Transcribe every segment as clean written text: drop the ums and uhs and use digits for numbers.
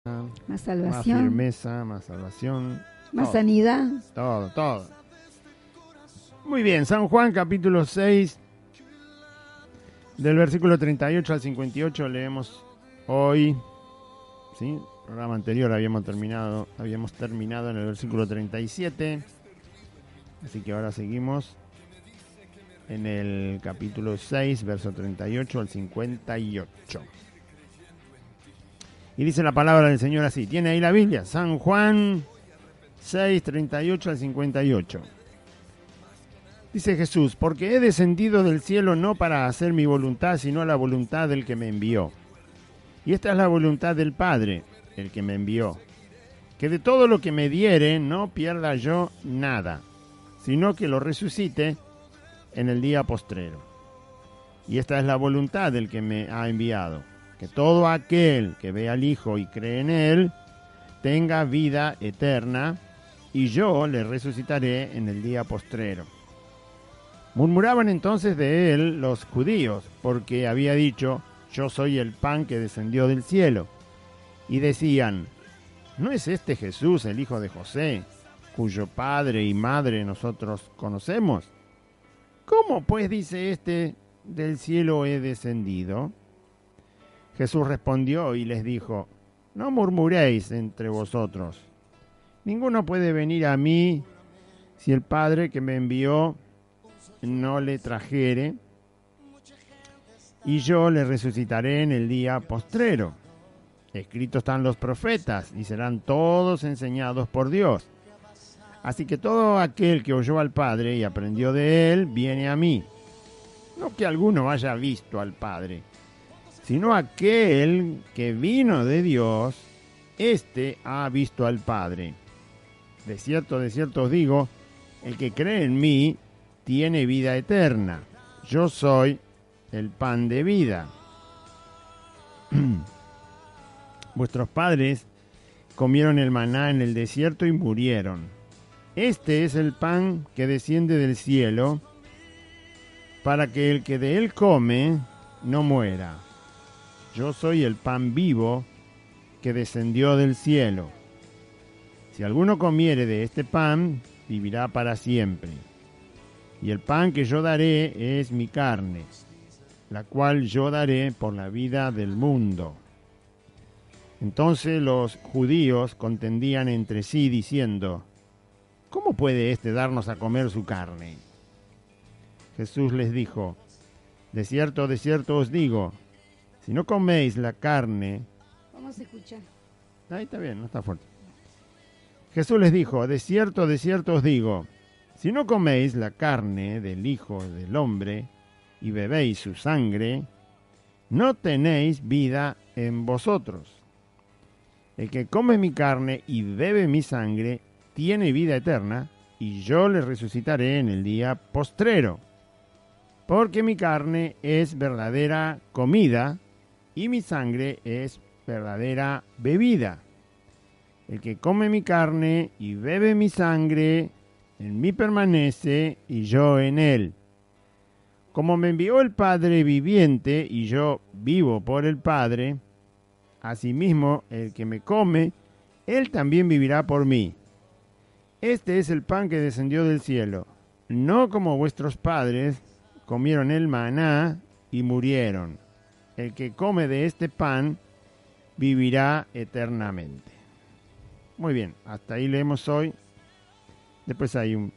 más más salvación, firmeza, más salvación, más todo, sanidad. todo. Muy bien, San Juan capítulo 6, del versículo 38 al 58 leemos hoy, ¿sí? El programa anterior habíamos terminado en el versículo 37, así que ahora seguimos en el capítulo 6, verso 38 al 58. Y dice la palabra del Señor así, ¿tiene ahí la Biblia? San Juan 6, 38 al 58. Dice Jesús, porque he descendido del cielo no para hacer mi voluntad, sino la voluntad del que me envió. Y esta es la voluntad del Padre, el que me envió, que de todo lo que me diere no pierda yo nada, sino que lo resucite en el día postrero. Y esta es la voluntad del que me ha enviado, que todo aquel que ve al Hijo y cree en Él, tenga vida eterna, y yo le resucitaré en el día postrero. Murmuraban entonces de él los judíos, porque había dicho, yo soy el pan que descendió del cielo. Y decían, ¿no es este Jesús el hijo de José, cuyo padre y madre nosotros conocemos? ¿Cómo pues dice este, del cielo he descendido? Jesús respondió y les dijo, no murmuréis entre vosotros. Ninguno puede venir a mí si el Padre que me envió no le trajere, y yo le resucitaré en el día postrero. Escritos están los profetas, y serán todos enseñados por Dios. Así que todo aquel que oyó al Padre y aprendió de él, viene a mí. No que alguno haya visto al Padre, sino aquel que vino de Dios, éste ha visto al Padre. De cierto os digo, el que cree en mí tiene vida eterna. Yo soy el pan de vida. Vuestros padres comieron el maná en el desierto y murieron. Este es el pan que desciende del cielo, para que el que de él come no muera. Yo soy el pan vivo que descendió del cielo. Si alguno comiere de este pan, vivirá para siempre. Y el pan que yo daré es mi carne, la cual yo daré por la vida del mundo. Entonces los judíos contendían entre sí diciendo, ¿cómo puede éste darnos a comer su carne? Jesús les dijo, de cierto os digo, si no coméis la carne... Vamos a escuchar. Ahí está bien, no está fuerte. Jesús les dijo, de cierto os digo, si no coméis la carne del Hijo del Hombre y bebéis su sangre, no tenéis vida en vosotros. El que come mi carne y bebe mi sangre tiene vida eterna, y yo le resucitaré en el día postrero. Porque mi carne es verdadera comida, y mi sangre es verdadera bebida. El que come mi carne y bebe mi sangre, en mí permanece y yo en él. Como me envió el Padre viviente y yo vivo por el Padre, asimismo el que me come, él también vivirá por mí. Este es el pan que descendió del cielo, no como vuestros padres comieron el maná y murieron. El que come de este pan vivirá eternamente. Muy bien, hasta ahí leemos hoy. Después hay un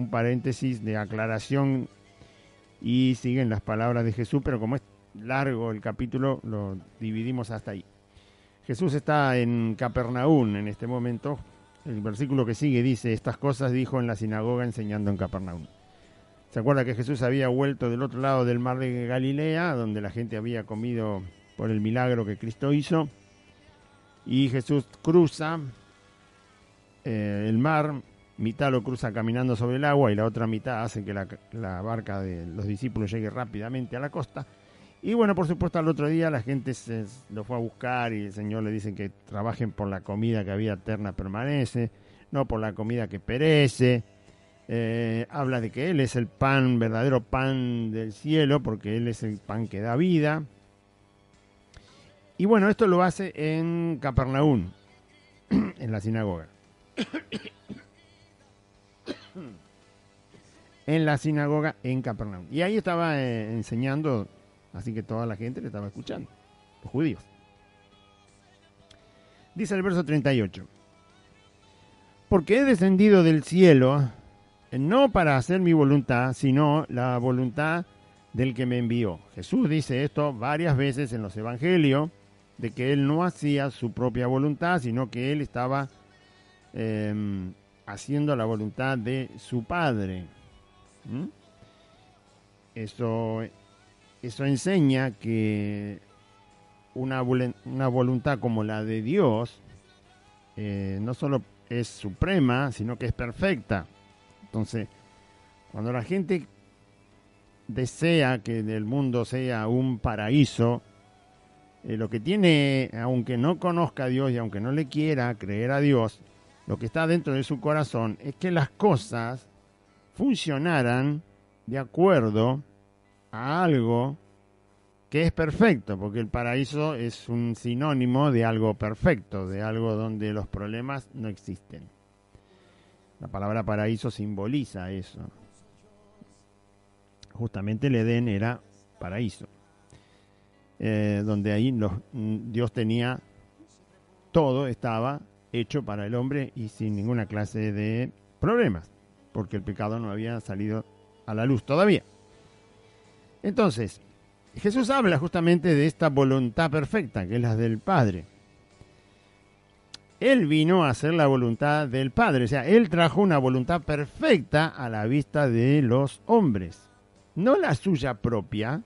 paréntesis de aclaración y siguen las palabras de Jesús, pero como es largo el capítulo, lo dividimos hasta ahí. Jesús está en Capernaum en este momento. El versículo que sigue dice, estas cosas dijo en la sinagoga enseñando en Capernaum. ¿Se acuerda que Jesús había vuelto del otro lado del mar de Galilea, donde la gente había comido por el milagro que Cristo hizo? Y Jesús cruza el mar, mitad lo cruza caminando sobre el agua y la otra mitad hace que la barca de los discípulos llegue rápidamente a la costa. Y bueno, por supuesto, al otro día la gente lo fue a buscar y el Señor le dice que trabajen por la comida que había eterna permanece, no por la comida que perece. Habla de que Él es el pan, verdadero pan del cielo, porque Él es el pan que da vida. Y bueno, esto lo hace en Capernaum, en la sinagoga. En la sinagoga en Capernaum. Y ahí estaba enseñando, así que toda la gente le estaba escuchando, los judíos. Dice el verso 38. Porque he descendido del cielo, no para hacer mi voluntad, sino la voluntad del que me envió. Jesús dice esto varias veces en los evangelios, de que él no hacía su propia voluntad, sino que él estaba haciendo la voluntad de su Padre. Eso enseña que una voluntad como la de Dios no solo es suprema, sino que es perfecta. Entonces, cuando la gente desea que el mundo sea un paraíso, lo que tiene, aunque no conozca a Dios y aunque no le quiera creer a Dios, lo que está dentro de su corazón es que las cosas funcionaran de acuerdo a algo que es perfecto, porque el paraíso es un sinónimo de algo perfecto, de algo donde los problemas no existen. La palabra paraíso simboliza eso. Justamente el Edén era paraíso, donde ahí Dios tenía todo, estaba hecho para el hombre y sin ninguna clase de problemas, porque el pecado no había salido a la luz todavía. Entonces, Jesús habla justamente de esta voluntad perfecta, que es la del Padre. Él vino a hacer la voluntad del Padre, o sea, Él trajo una voluntad perfecta a la vista de los hombres, no la suya propia,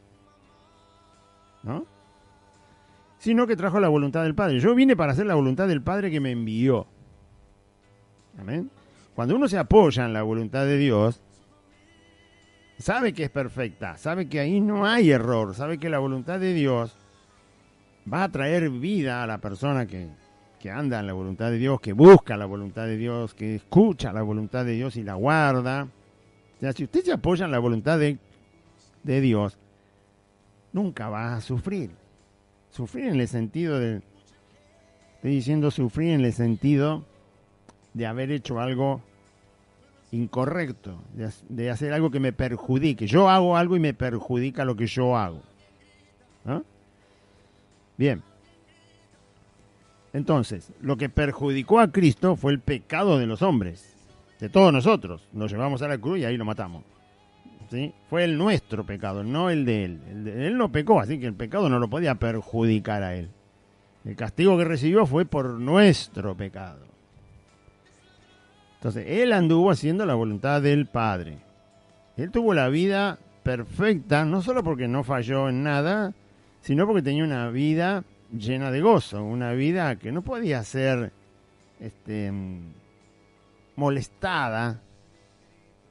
¿no? Sino que trajo la voluntad del Padre. Yo vine para hacer la voluntad del Padre que me envió. Amén. Cuando uno se apoya en la voluntad de Dios, sabe que es perfecta, sabe que ahí no hay error, sabe que la voluntad de Dios va a traer vida a la persona que anda en la voluntad de Dios, que busca la voluntad de Dios, que escucha la voluntad de Dios y la guarda. O sea, si usted se apoya en la voluntad de Dios, nunca va a sufrir. Sufrir en el sentido de, estoy diciendo sufrir en el sentido de haber hecho algo incorrecto, de hacer algo que me perjudique. Yo hago algo y me perjudica lo que yo hago, ¿no? Bien. Entonces, lo que perjudicó a Cristo fue el pecado de los hombres, de todos nosotros. Nos llevamos a la cruz y ahí lo matamos, ¿sí? Fue el nuestro pecado, no el de él. Él no pecó, así que el pecado no lo podía perjudicar a él. El castigo que recibió fue por nuestro pecado. Entonces, él anduvo haciendo la voluntad del Padre. Él tuvo la vida perfecta, no solo porque no falló en nada, sino porque tenía una vida llena de gozo, una vida que no podía ser molestada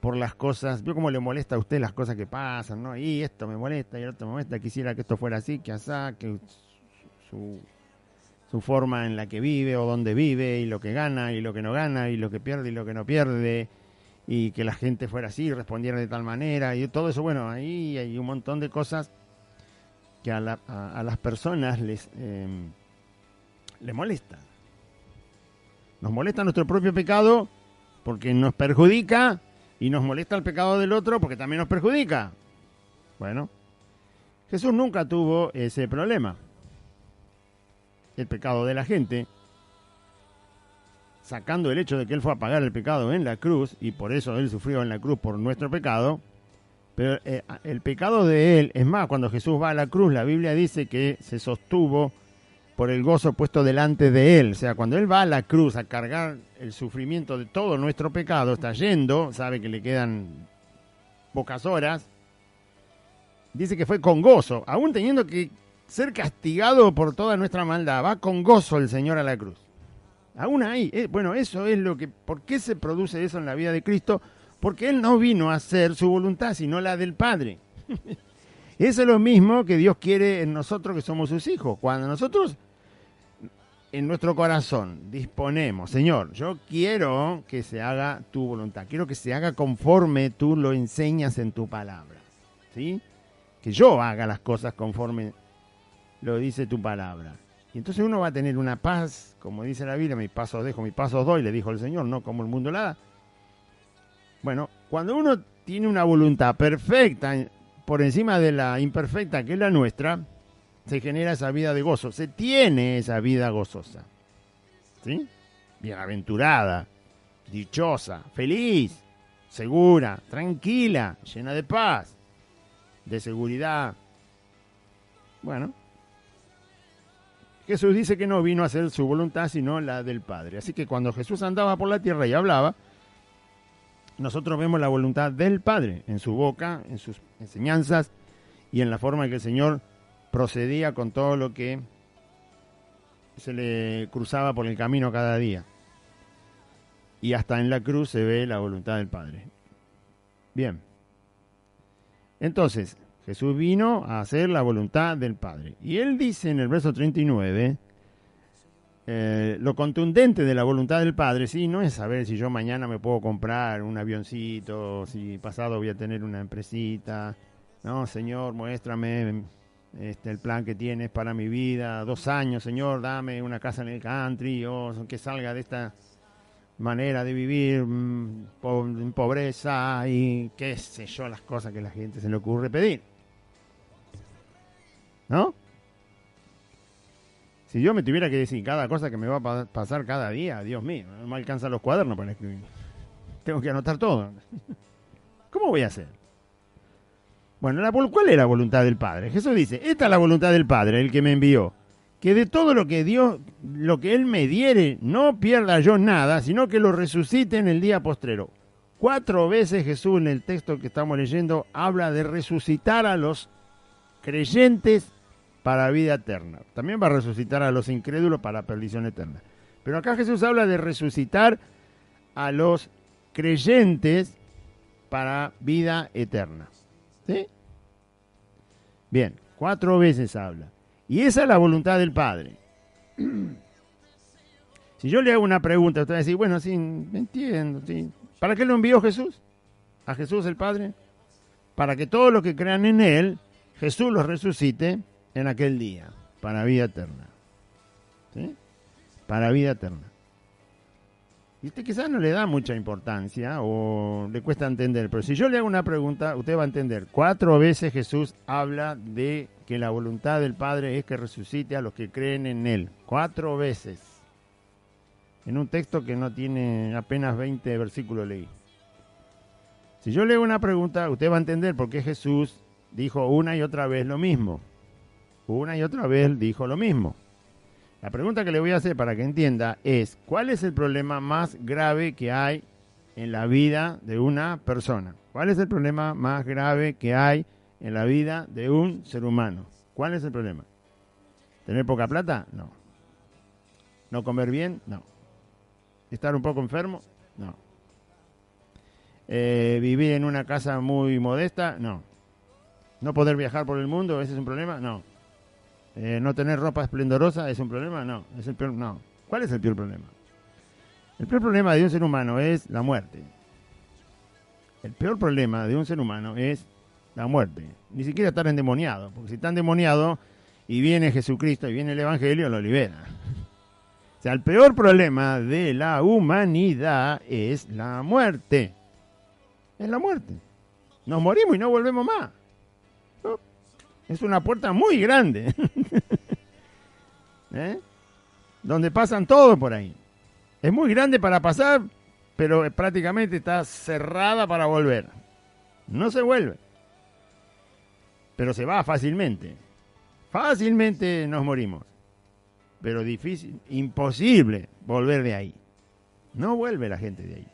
por las cosas. ¿Vio cómo le molesta a usted las cosas que pasan, no? Y esto me molesta, y el otro me molesta, quisiera que esto fuera así, que asá, que su forma en la que vive o donde vive, y lo que gana y lo que no gana, y lo que pierde y lo que no pierde, y que la gente fuera así, respondiera de tal manera, y todo eso. Bueno, ahí hay un montón de cosas que a las personas les molesta. Nos molesta nuestro propio pecado porque nos perjudica, y nos molesta el pecado del otro porque también nos perjudica. Bueno, Jesús nunca tuvo ese problema. El pecado de la gente, sacando el hecho de que Él fue a pagar el pecado en la cruz, y por eso Él sufrió en la cruz por nuestro pecado. Pero el pecado de Él, es más, cuando Jesús va a la cruz, la Biblia dice que se sostuvo por el gozo puesto delante de Él. O sea, cuando Él va a la cruz a cargar el sufrimiento de todo nuestro pecado, está yendo, sabe que le quedan pocas horas, dice que fue con gozo, aún teniendo que ser castigado por toda nuestra maldad, va con gozo el Señor a la cruz. Aún ahí, bueno, eso es lo que, ¿por qué se produce eso en la vida de Cristo? Porque Él no vino a hacer su voluntad, sino la del Padre. Eso es lo mismo que Dios quiere en nosotros que somos sus hijos. Cuando nosotros en nuestro corazón disponemos, Señor, yo quiero que se haga tu voluntad, quiero que se haga conforme tú lo enseñas en tu palabra, ¿sí? Que yo haga las cosas conforme lo dice tu palabra. Y entonces uno va a tener una paz, como dice la Biblia, mi paz os dejo, mi paz os doy, le dijo el Señor, no como el mundo la da. Bueno, cuando uno tiene una voluntad perfecta por encima de la imperfecta que es la nuestra, se genera esa vida de gozo, se tiene esa vida gozosa. ¿Sí? Bienaventurada, dichosa, feliz, segura, tranquila, llena de paz, de seguridad. Bueno, Jesús dice que no vino a hacer su voluntad, sino la del Padre. Así que cuando Jesús andaba por la tierra y hablaba, nosotros vemos la voluntad del Padre en su boca, en sus enseñanzas y en la forma en que el Señor procedía con todo lo que se le cruzaba por el camino cada día. Y hasta en la cruz se ve la voluntad del Padre. Bien. Entonces, Jesús vino a hacer la voluntad del Padre. Y él dice en el verso 39, lo contundente de la voluntad del Padre, sí, no es saber si yo mañana me puedo comprar un avioncito, si pasado voy a tener una empresita. No, Señor, muéstrame el plan que tienes para mi vida. 2 años, Señor, dame una casa en el country, o que salga de esta manera de vivir en pobreza y qué sé yo, las cosas que a la gente se le ocurre pedir. ¿No? Si yo me tuviera que decir cada cosa que me va a pasar cada día, Dios mío, no me alcanzan los cuadernos para escribir. Tengo que anotar todo. ¿Cómo voy a hacer? Bueno, ¿cuál es la voluntad del Padre? Jesús dice, esta es la voluntad del Padre, el que me envió, que de todo lo que Dios, lo que Él me diere, no pierda yo nada, sino que lo resucite en el día postrero. 4 veces Jesús en el texto que estamos leyendo habla de resucitar a los creyentes para vida eterna. También va a resucitar a los incrédulos para perdición eterna. Pero acá Jesús habla de resucitar a los creyentes para vida eterna. ¿Sí? Bien, 4 veces habla. Y esa es la voluntad del Padre. Si yo le hago una pregunta, usted va a decir, bueno, sí, entiendo. Sí. ¿Para qué lo envió Jesús? ¿A Jesús el Padre? Para que todos los que crean en Él, Jesús los resucite en aquel día, para vida eterna. ¿Sí? Para vida eterna. Y usted quizás no le da mucha importancia o le cuesta entender, pero si yo le hago una pregunta, usted va a entender. 4 veces Jesús habla de que la voluntad del Padre es que resucite a los que creen en Él. 4 veces. En un texto que no tiene apenas 20 versículos leí. Si yo le hago una pregunta, usted va a entender por qué Jesús dijo una y otra vez lo mismo. Una y otra vez dijo lo mismo. La pregunta que le voy a hacer para que entienda es, ¿cuál es el problema más grave que hay en la vida de una persona? ¿Cuál es el problema más grave que hay en la vida de un ser humano? ¿Cuál es el problema? ¿Tener poca plata? No. ¿No comer bien? No. ¿Estar un poco enfermo? No. ¿Vivir en una casa muy modesta? No. ¿No poder viajar por el mundo? ¿Ese es un problema? No. ¿No tener ropa esplendorosa es un problema? No. ¿Es el peor? No. ¿Cuál es el peor problema? El peor problema de un ser humano es la muerte. El peor problema de un ser humano es la muerte. Ni siquiera estar endemoniado, porque si está endemoniado y viene Jesucristo y viene el Evangelio, lo libera. O sea, el peor problema de la humanidad es la muerte. Es la muerte. Nos morimos y no volvemos más. ¿No? Es una puerta muy grande. Donde pasan todos por ahí. Es muy grande para pasar, pero prácticamente está cerrada para volver. No se vuelve. Pero se va fácilmente. Fácilmente nos morimos. Pero difícil, imposible volver de ahí. No vuelve la gente de ahí.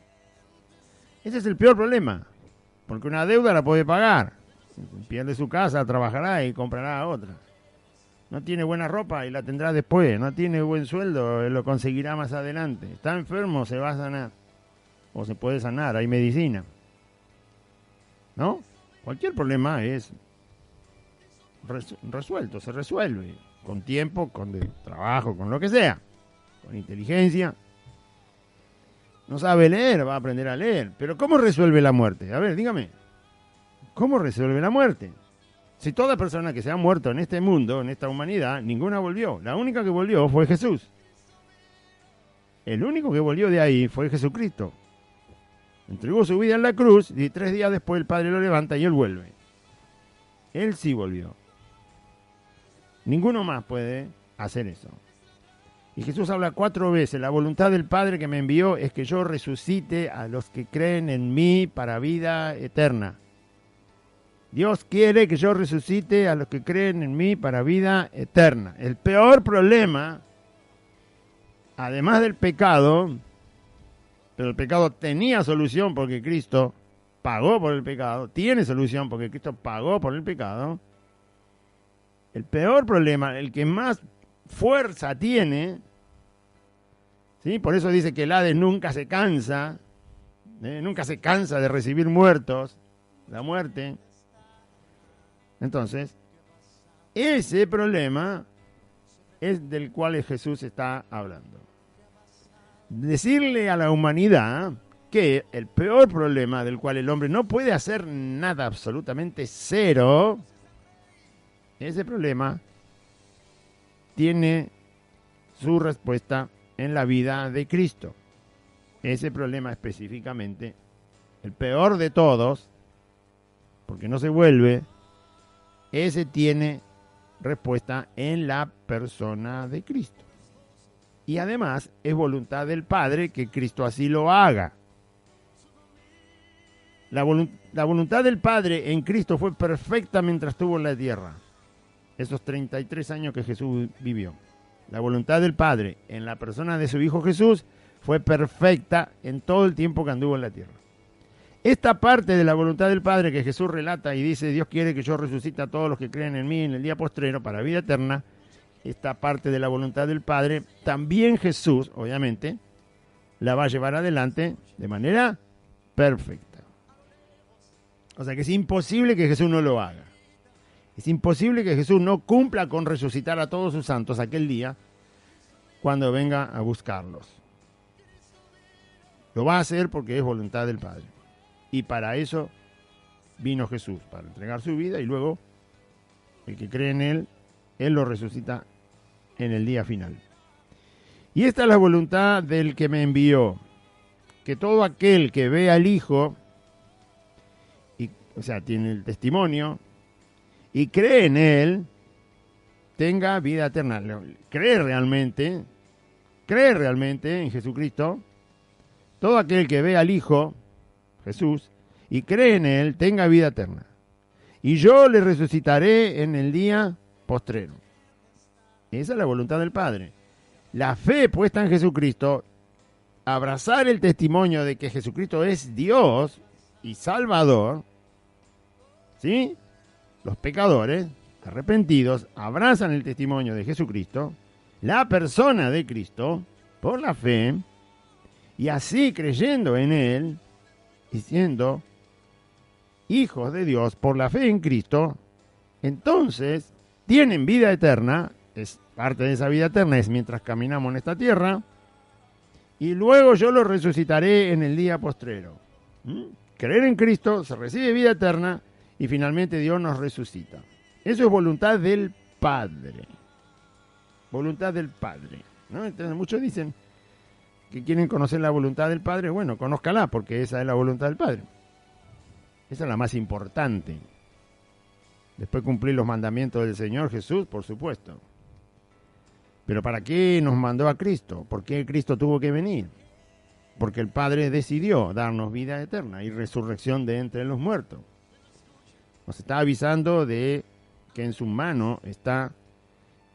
Ese es el peor problema. Porque una deuda la puede pagar. Pierde su casa, trabajará y comprará otra. No tiene buena ropa y la tendrá después. No tiene buen sueldo, lo conseguirá más adelante. Está enfermo, se va a sanar. O se puede sanar, hay medicina. ¿No? Cualquier problema es resuelto, se resuelve. Con tiempo, con trabajo, con lo que sea. Con inteligencia. No sabe leer, va a aprender a leer. Pero ¿cómo resuelve la muerte? A ver, dígame. ¿Cómo resuelve la muerte? Si toda persona que se ha muerto en este mundo, en esta humanidad, ninguna volvió. La única que volvió fue Jesús. El único que volvió de ahí fue Jesucristo. Entregó su vida en la cruz y 3 días después el Padre lo levanta y él vuelve. Él sí volvió. Ninguno más puede hacer eso. Y Jesús habla 4 veces. La voluntad del Padre que me envió es que yo resucite a los que creen en mí para vida eterna. Dios quiere que yo resucite a los que creen en mí para vida eterna. El peor problema, además del pecado, pero el pecado tenía solución porque Cristo pagó por el pecado, tiene solución porque Cristo pagó por el pecado. El peor problema, el que más fuerza tiene, ¿sí? Por eso dice que el Hades nunca se cansa de recibir muertos, la muerte. Entonces, ese problema es del cual Jesús está hablando. Decirle a la humanidad que el peor problema del cual el hombre no puede hacer nada, absolutamente cero, ese problema tiene su respuesta en la vida de Cristo. Ese problema específicamente, el peor de todos, porque no se vuelve, ese tiene respuesta en la persona de Cristo. Y además es voluntad del Padre que Cristo así lo haga. La voluntad del Padre en Cristo fue perfecta mientras estuvo en la tierra. Esos 33 años que Jesús vivió. La voluntad del Padre en la persona de su Hijo Jesús fue perfecta en todo el tiempo que anduvo en la tierra. Esta parte de la voluntad del Padre que Jesús relata y dice, Dios quiere que yo resucite a todos los que creen en mí en el día postrero para vida eterna, esta parte de la voluntad del Padre, también Jesús, obviamente, la va a llevar adelante de manera perfecta. O sea que es imposible que Jesús no lo haga. Es imposible que Jesús no cumpla con resucitar a todos sus santos aquel día cuando venga a buscarlos. Lo va a hacer porque es voluntad del Padre. Y para eso vino Jesús, para entregar su vida y luego el que cree en Él, Él lo resucita en el día final. Y esta es la voluntad del que me envió, que todo aquel que ve al Hijo, o sea, tiene el testimonio, y cree en Él, tenga vida eterna. Cree realmente en Jesucristo, todo aquel que ve al Hijo, Jesús, y cree en Él, tenga vida eterna. Y yo le resucitaré en el día postrero. Esa es la voluntad del Padre. La fe puesta en Jesucristo, abrazar el testimonio de que Jesucristo es Dios y Salvador, ¿sí? Los pecadores arrepentidos abrazan el testimonio de Jesucristo, la persona de Cristo, por la fe, y así creyendo en Él, y siendo hijos de Dios por la fe en Cristo, entonces tienen vida eterna. Es parte de esa vida eterna, es mientras caminamos en esta tierra, y luego yo los resucitaré en el día postrero. Creer en Cristo, se recibe vida eterna, y finalmente Dios nos resucita. Eso es voluntad del Padre. Voluntad del Padre, ¿no? Entonces muchos dicen que quieren conocer la voluntad del Padre. Bueno, conózcala, porque esa es la voluntad del Padre. Esa es la más importante. Después cumplir los mandamientos del Señor Jesús, por supuesto. Pero ¿para qué nos mandó a Cristo? ¿Por qué Cristo tuvo que venir? Porque el Padre decidió darnos vida eterna y resurrección de entre los muertos. Nos está avisando de que en su mano está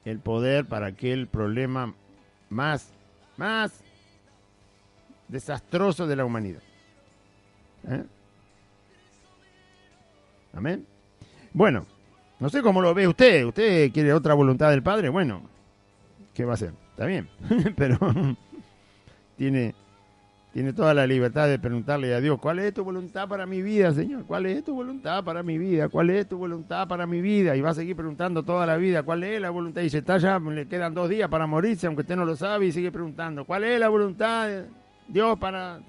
el poder para aquel problema más desastroso de la humanidad. Amén. Bueno, no sé cómo lo ve usted. ¿Usted quiere otra voluntad del Padre? Bueno, ¿qué va a hacer? Está bien, pero tiene toda la libertad de preguntarle a Dios, ¿cuál es tu voluntad para mi vida, Señor? ¿Cuál es tu voluntad para mi vida? ¿Cuál es tu voluntad para mi vida? Y va a seguir preguntando toda la vida, ¿cuál es la voluntad? Y se está ya, le quedan 2 días para morirse, aunque usted no lo sabe, y sigue preguntando, ¿cuál es la voluntad de Dios para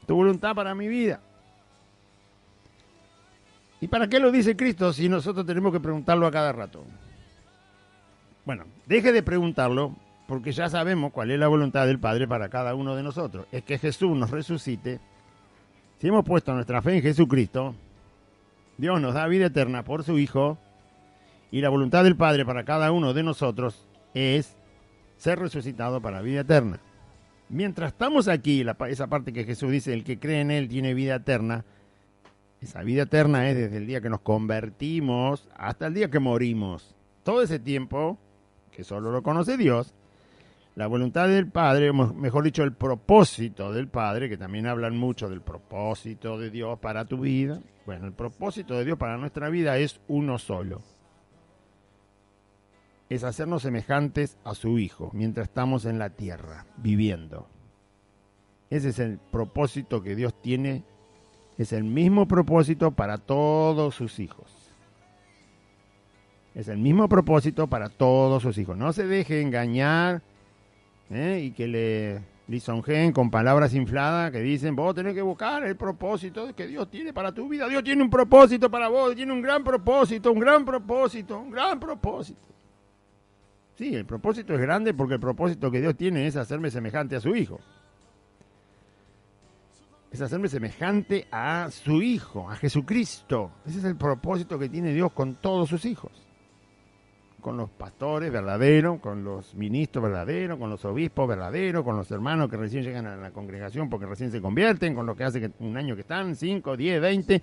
tu voluntad para mi vida? ¿Y para qué lo dice Cristo si nosotros tenemos que preguntarlo a cada rato? Bueno, deje de preguntarlo porque ya sabemos cuál es la voluntad del Padre para cada uno de nosotros. Es que Jesús nos resucite. Si hemos puesto nuestra fe en Jesucristo, Dios nos da vida eterna por su Hijo y la voluntad del Padre para cada uno de nosotros es ser resucitado para vida eterna. Mientras estamos aquí, esa parte que Jesús dice, el que cree en Él tiene vida eterna, esa vida eterna es desde el día que nos convertimos hasta el día que morimos. Todo ese tiempo, que solo lo conoce Dios, la voluntad del Padre, mejor dicho, el propósito del Padre, que también hablan mucho del propósito de Dios para tu vida. Bueno, el propósito de Dios para nuestra vida es uno solo. Es hacernos semejantes a su Hijo mientras estamos en la tierra, viviendo. Ese es el propósito que Dios tiene. Es el mismo propósito para todos sus hijos. Es el mismo propósito para todos sus hijos. No se deje engañar y que le lisonjeen con palabras infladas que dicen, vos tenés que buscar el propósito que Dios tiene para tu vida. Dios tiene un propósito para vos, tiene un gran propósito, un gran propósito, un gran propósito. Sí, el propósito es grande porque el propósito que Dios tiene es hacerme semejante a su Hijo. Es hacerme semejante a su Hijo, a Jesucristo. Ese es el propósito que tiene Dios con todos sus hijos. Con los pastores verdaderos, con los ministros verdaderos, con los obispos verdaderos, con los hermanos que recién llegan a la congregación porque recién se convierten, con los que hace un año que están, 5, 10, 20.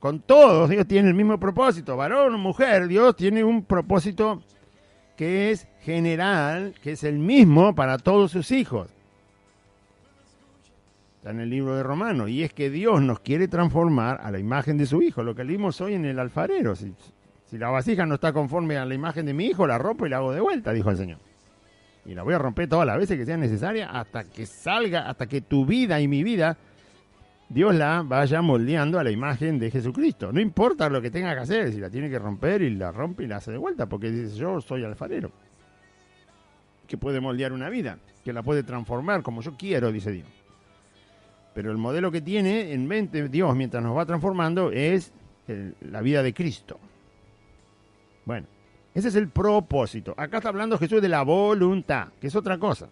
Con todos Dios tiene el mismo propósito. Varón o mujer, Dios tiene un propósito que es general, que es el mismo para todos sus hijos. Está en el libro de Romanos, y es que Dios nos quiere transformar a la imagen de su Hijo, lo que leímos hoy en el alfarero. Si la vasija no está conforme a la imagen de mi Hijo, la rompo y la hago de vuelta, dijo el Señor. Y la voy a romper todas las veces que sea necesaria hasta que salga, hasta que tu vida y mi vida, Dios la vaya moldeando a la imagen de Jesucristo. No importa lo que tenga que hacer, si la tiene que romper y la rompe y la hace de vuelta, porque dice, yo soy alfarero, que puede moldear una vida, que la puede transformar como yo quiero, dice Dios. Pero el modelo que tiene en mente Dios mientras nos va transformando es la vida de Cristo. Bueno, ese es el propósito. Acá está hablando Jesús de la voluntad, que es otra cosa.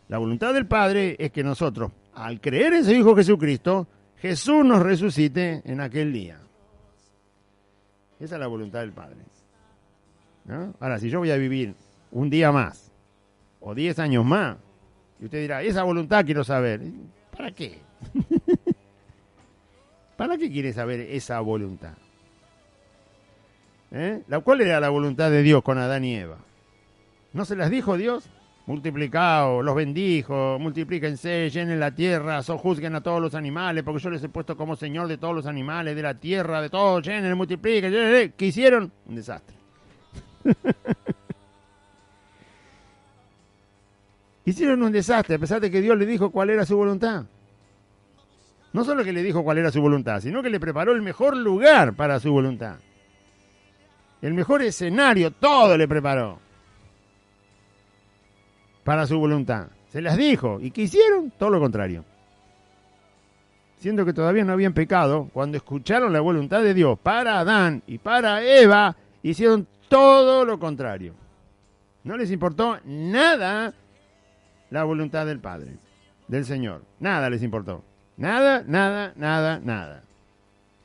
La voluntad del Padre es que nosotros, al creer en su Hijo Jesucristo, Jesús nos resucite en aquel día. Esa es la voluntad del Padre, ¿no? Ahora, si yo voy a vivir un día más o 10 años más, y usted dirá, esa voluntad quiero saber. ¿Para qué? ¿Para qué quiere saber esa voluntad? ¿Cuál era la voluntad de Dios con Adán y Eva? ¿No se las dijo Dios? Multiplicaos, los bendijo, multiplíquense, llenen la tierra, sojuzguen a todos los animales, porque yo les he puesto como Señor de todos los animales, de la tierra, de todos, llenen, multipliquen, llenen. ¿Qué hicieron? Un desastre. Hicieron un desastre, a pesar de que Dios le dijo cuál era su voluntad. No solo que le dijo cuál era su voluntad, sino que le preparó el mejor lugar para su voluntad. El mejor escenario, todo le preparó para su voluntad. Se las dijo. ¿Y qué hicieron? Todo lo contrario. Siendo que todavía no habían pecado, cuando escucharon la voluntad de Dios para Adán y para Eva, hicieron todo lo contrario. No les importó nada la voluntad del Padre, del Señor. Nada les importó. Nada, nada, nada, nada.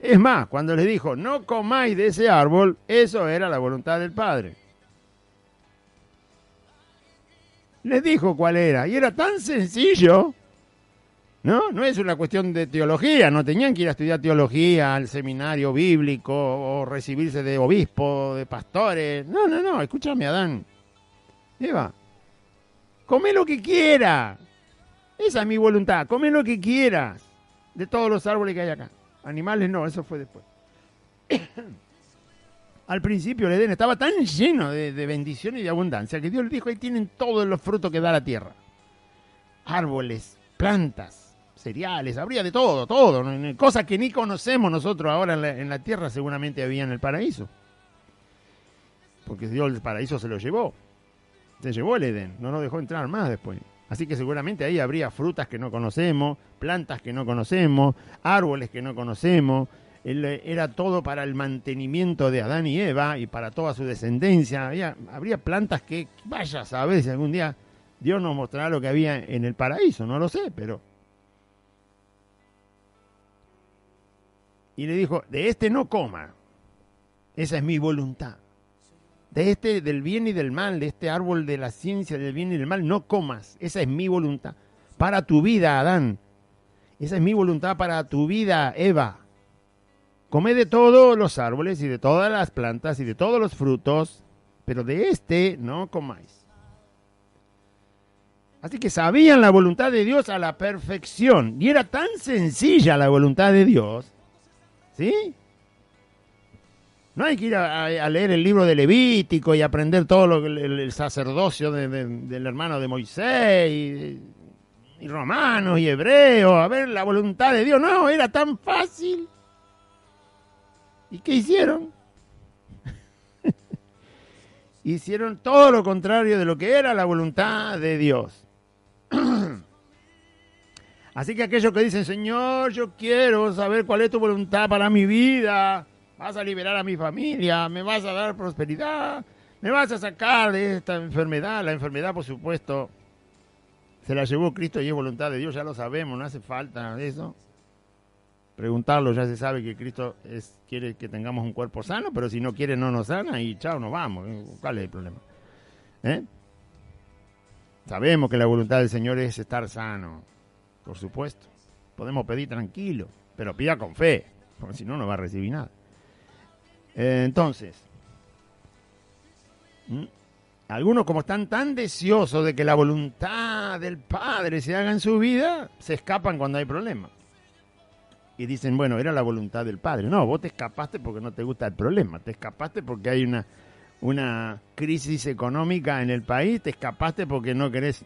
Es más, cuando les dijo, no comáis de ese árbol, eso era la voluntad del Padre. Les dijo cuál era, y era tan sencillo, ¿no? No es una cuestión de teología, no tenían que ir a estudiar teología al seminario bíblico o recibirse de obispo, de pastores. No, escúchame, Adán. Eva, come lo que quiera. Esa es mi voluntad, come lo que quieras de todos los árboles que hay acá. Animales no, eso fue después. Al principio el Edén estaba tan lleno de bendición y de abundancia que Dios le dijo, ahí tienen todos los frutos que da la tierra. Árboles, plantas, cereales, habría de todo, cosas que ni conocemos nosotros ahora en la tierra seguramente había en el paraíso. Porque Dios el paraíso se lo llevó. Se llevó el Edén, no nos dejó entrar más después. Así que seguramente ahí habría frutas que no conocemos, plantas que no conocemos, árboles que no conocemos. Era todo para el mantenimiento de Adán y Eva y para toda su descendencia. Habría plantas que, vaya a saber si algún día Dios nos mostrará lo que había en el paraíso, no lo sé, pero... Y le dijo, de este no coma, esa es mi voluntad. De este, del bien y del mal, de este árbol de la ciencia del bien y del mal, no comas, esa es mi voluntad. Para tu vida, Adán, esa es mi voluntad para tu vida, Eva. Come de todos los árboles y de todas las plantas y de todos los frutos, pero de este no comáis. Así que sabían la voluntad de Dios a la perfección. Y era tan sencilla la voluntad de Dios, ¿sí? No hay que ir a leer el libro de Levítico y aprender todo el sacerdocio del hermano de Moisés y romanos y hebreos, a ver la voluntad de Dios. No, era tan fácil. ¿Y qué hicieron? Hicieron todo lo contrario de lo que era la voluntad de Dios. Así que aquellos que dicen, Señor, yo quiero saber cuál es tu voluntad para mi vida, vas a liberar a mi familia, me vas a dar prosperidad, me vas a sacar de esta enfermedad. La enfermedad, por supuesto, se la llevó Cristo y es voluntad de Dios, ya lo sabemos, no hace falta eso. Preguntarlo, ya se sabe que Cristo quiere que tengamos un cuerpo sano, pero si no quiere no nos sana y chao, nos vamos. ¿Cuál es el problema? Sabemos que la voluntad del Señor es estar sano, por supuesto. Podemos pedir tranquilo, pero pida con fe, porque si no, no va a recibir nada. Entonces, algunos como están tan deseosos de que la voluntad del Padre se haga en su vida, se escapan cuando hay problemas. Y dicen, bueno, era la voluntad del Padre. No, vos te escapaste porque no te gusta el problema. Te escapaste porque hay una crisis económica en el país. Te escapaste porque no querés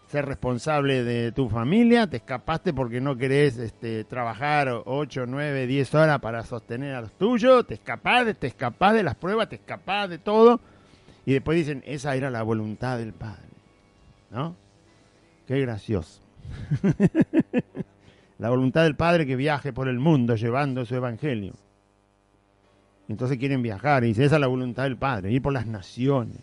ser responsable de tu familia. Te escapaste porque no querés trabajar 8, 9, 10 horas para sostener a los tuyos. Te escapás de las pruebas, te escapás de todo. Y después dicen, esa era la voluntad del Padre. ¿No? Qué gracioso. La voluntad del Padre que viaje por el mundo llevando su evangelio. Entonces quieren viajar y dice, esa es la voluntad del Padre, ir por las naciones.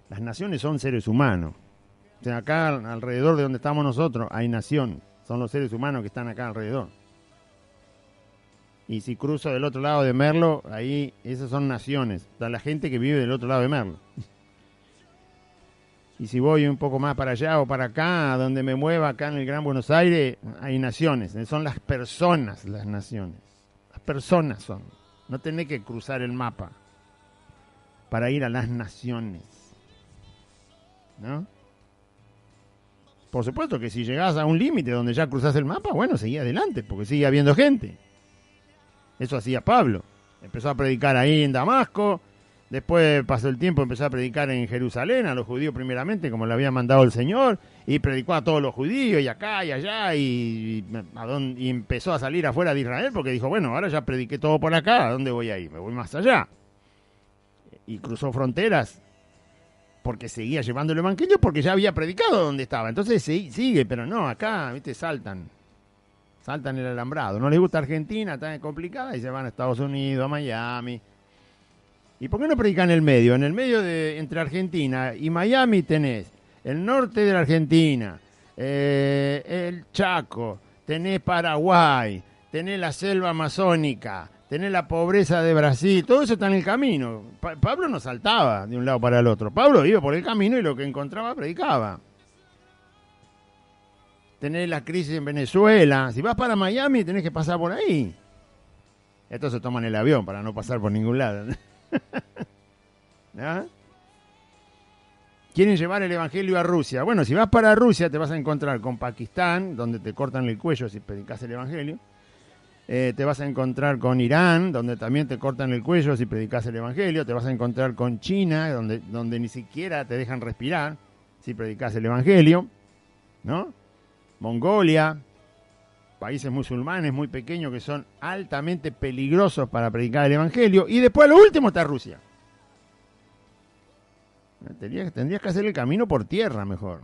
Las naciones son seres humanos. O sea, acá alrededor de donde estamos nosotros hay nación. Son los seres humanos que están acá alrededor. Y si cruzo del otro lado de Merlo, ahí esas son naciones. Está la gente que vive del otro lado de Merlo. Y si voy un poco más para allá o para acá, donde me mueva, acá en el Gran Buenos Aires, hay naciones. Son las personas las naciones. Las personas son. No tenés que cruzar el mapa para ir a las naciones. ¿No? Por supuesto que si llegás a un límite donde ya cruzás el mapa, bueno, seguí adelante, porque sigue habiendo gente. Eso hacía Pablo. Empezó a predicar ahí en Damasco. Después pasó el tiempo, empezó a predicar en Jerusalén, a los judíos primeramente, como le había mandado el Señor, y predicó a todos los judíos, y acá y allá, y empezó a salir afuera de Israel, porque dijo, bueno, ahora ya prediqué todo por acá, ¿a dónde voy a ir? Me voy más allá. Y cruzó fronteras, porque seguía llevando el evangelio, porque ya había predicado donde estaba. Entonces sigue, pero no, acá, viste, saltan el alambrado. No les gusta Argentina, está complicada, y se van a Estados Unidos, a Miami. ¿Y por qué no predican en el medio? En el medio entre Argentina y Miami tenés el norte de la Argentina, el Chaco, tenés Paraguay, tenés la selva amazónica, tenés la pobreza de Brasil, todo eso está en el camino. Pablo no saltaba de un lado para el otro. Pablo iba por el camino y lo que encontraba predicaba. Tenés la crisis en Venezuela. Si vas para Miami tenés que pasar por ahí. Estos se toman el avión para no pasar por ningún lado. ¿Ah? Quieren llevar el evangelio a Rusia. Bueno, si vas para Rusia te vas a encontrar con Pakistán, donde te cortan el cuello si predicas el evangelio. Te vas a encontrar con Irán, donde también te cortan el cuello si predicas el evangelio. Te vas a encontrar con China, donde ni siquiera te dejan respirar si predicas el evangelio, ¿no? Mongolia, países musulmanes muy pequeños que son altamente peligrosos para predicar el evangelio. Y después, lo último, está Rusia. Tendrías que hacer el camino por tierra mejor.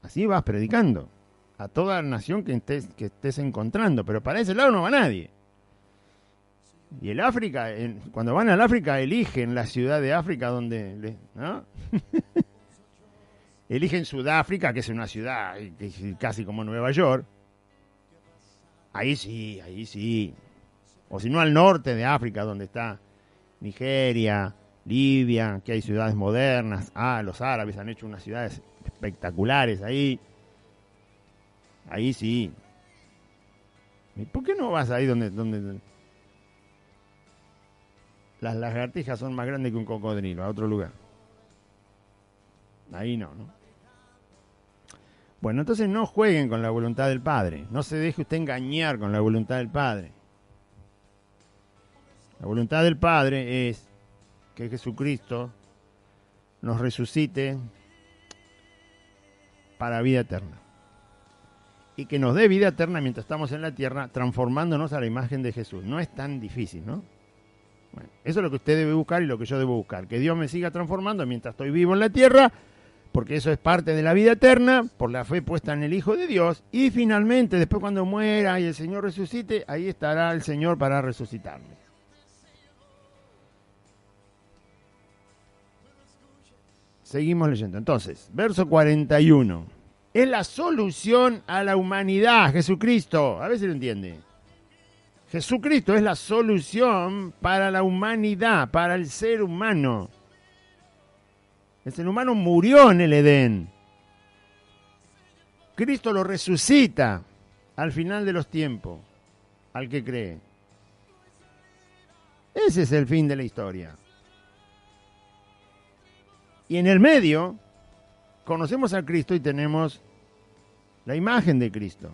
Así vas predicando a toda nación que estés encontrando, pero para ese lado no va nadie. Y el África, cuando van al África, eligen la ciudad de África donde, ¿no? Eligen Sudáfrica, que es una ciudad casi como Nueva York. Ahí sí, ahí sí. O si no, al norte de África, donde está Nigeria, Libia, que hay ciudades modernas. Los árabes han hecho unas ciudades espectaculares ahí. Ahí sí. ¿Y por qué no vas ahí donde las lagartijas son más grandes que un cocodrilo, a otro lugar? Ahí no. Bueno, entonces no jueguen con la voluntad del Padre. No se deje usted engañar con la voluntad del Padre. La voluntad del Padre es que Jesucristo nos resucite para vida eterna. Y que nos dé vida eterna mientras estamos en la tierra, transformándonos a la imagen de Jesús. No es tan difícil, ¿no? Bueno, eso es lo que usted debe buscar y lo que yo debo buscar. Que Dios me siga transformando mientras estoy vivo en la tierra, porque eso es parte de la vida eterna, por la fe puesta en el Hijo de Dios. Y finalmente, después cuando muera y el Señor resucite, ahí estará el Señor para resucitarme. Seguimos leyendo. Entonces, verso 41. Es la solución a la humanidad, Jesucristo. A ver si lo entiende. Jesucristo es la solución para la humanidad, para el ser humano. El ser humano murió en el Edén. Cristo lo resucita al final de los tiempos, al que cree. Ese es el fin de la historia. Y en el medio, conocemos a Cristo y tenemos la imagen de Cristo,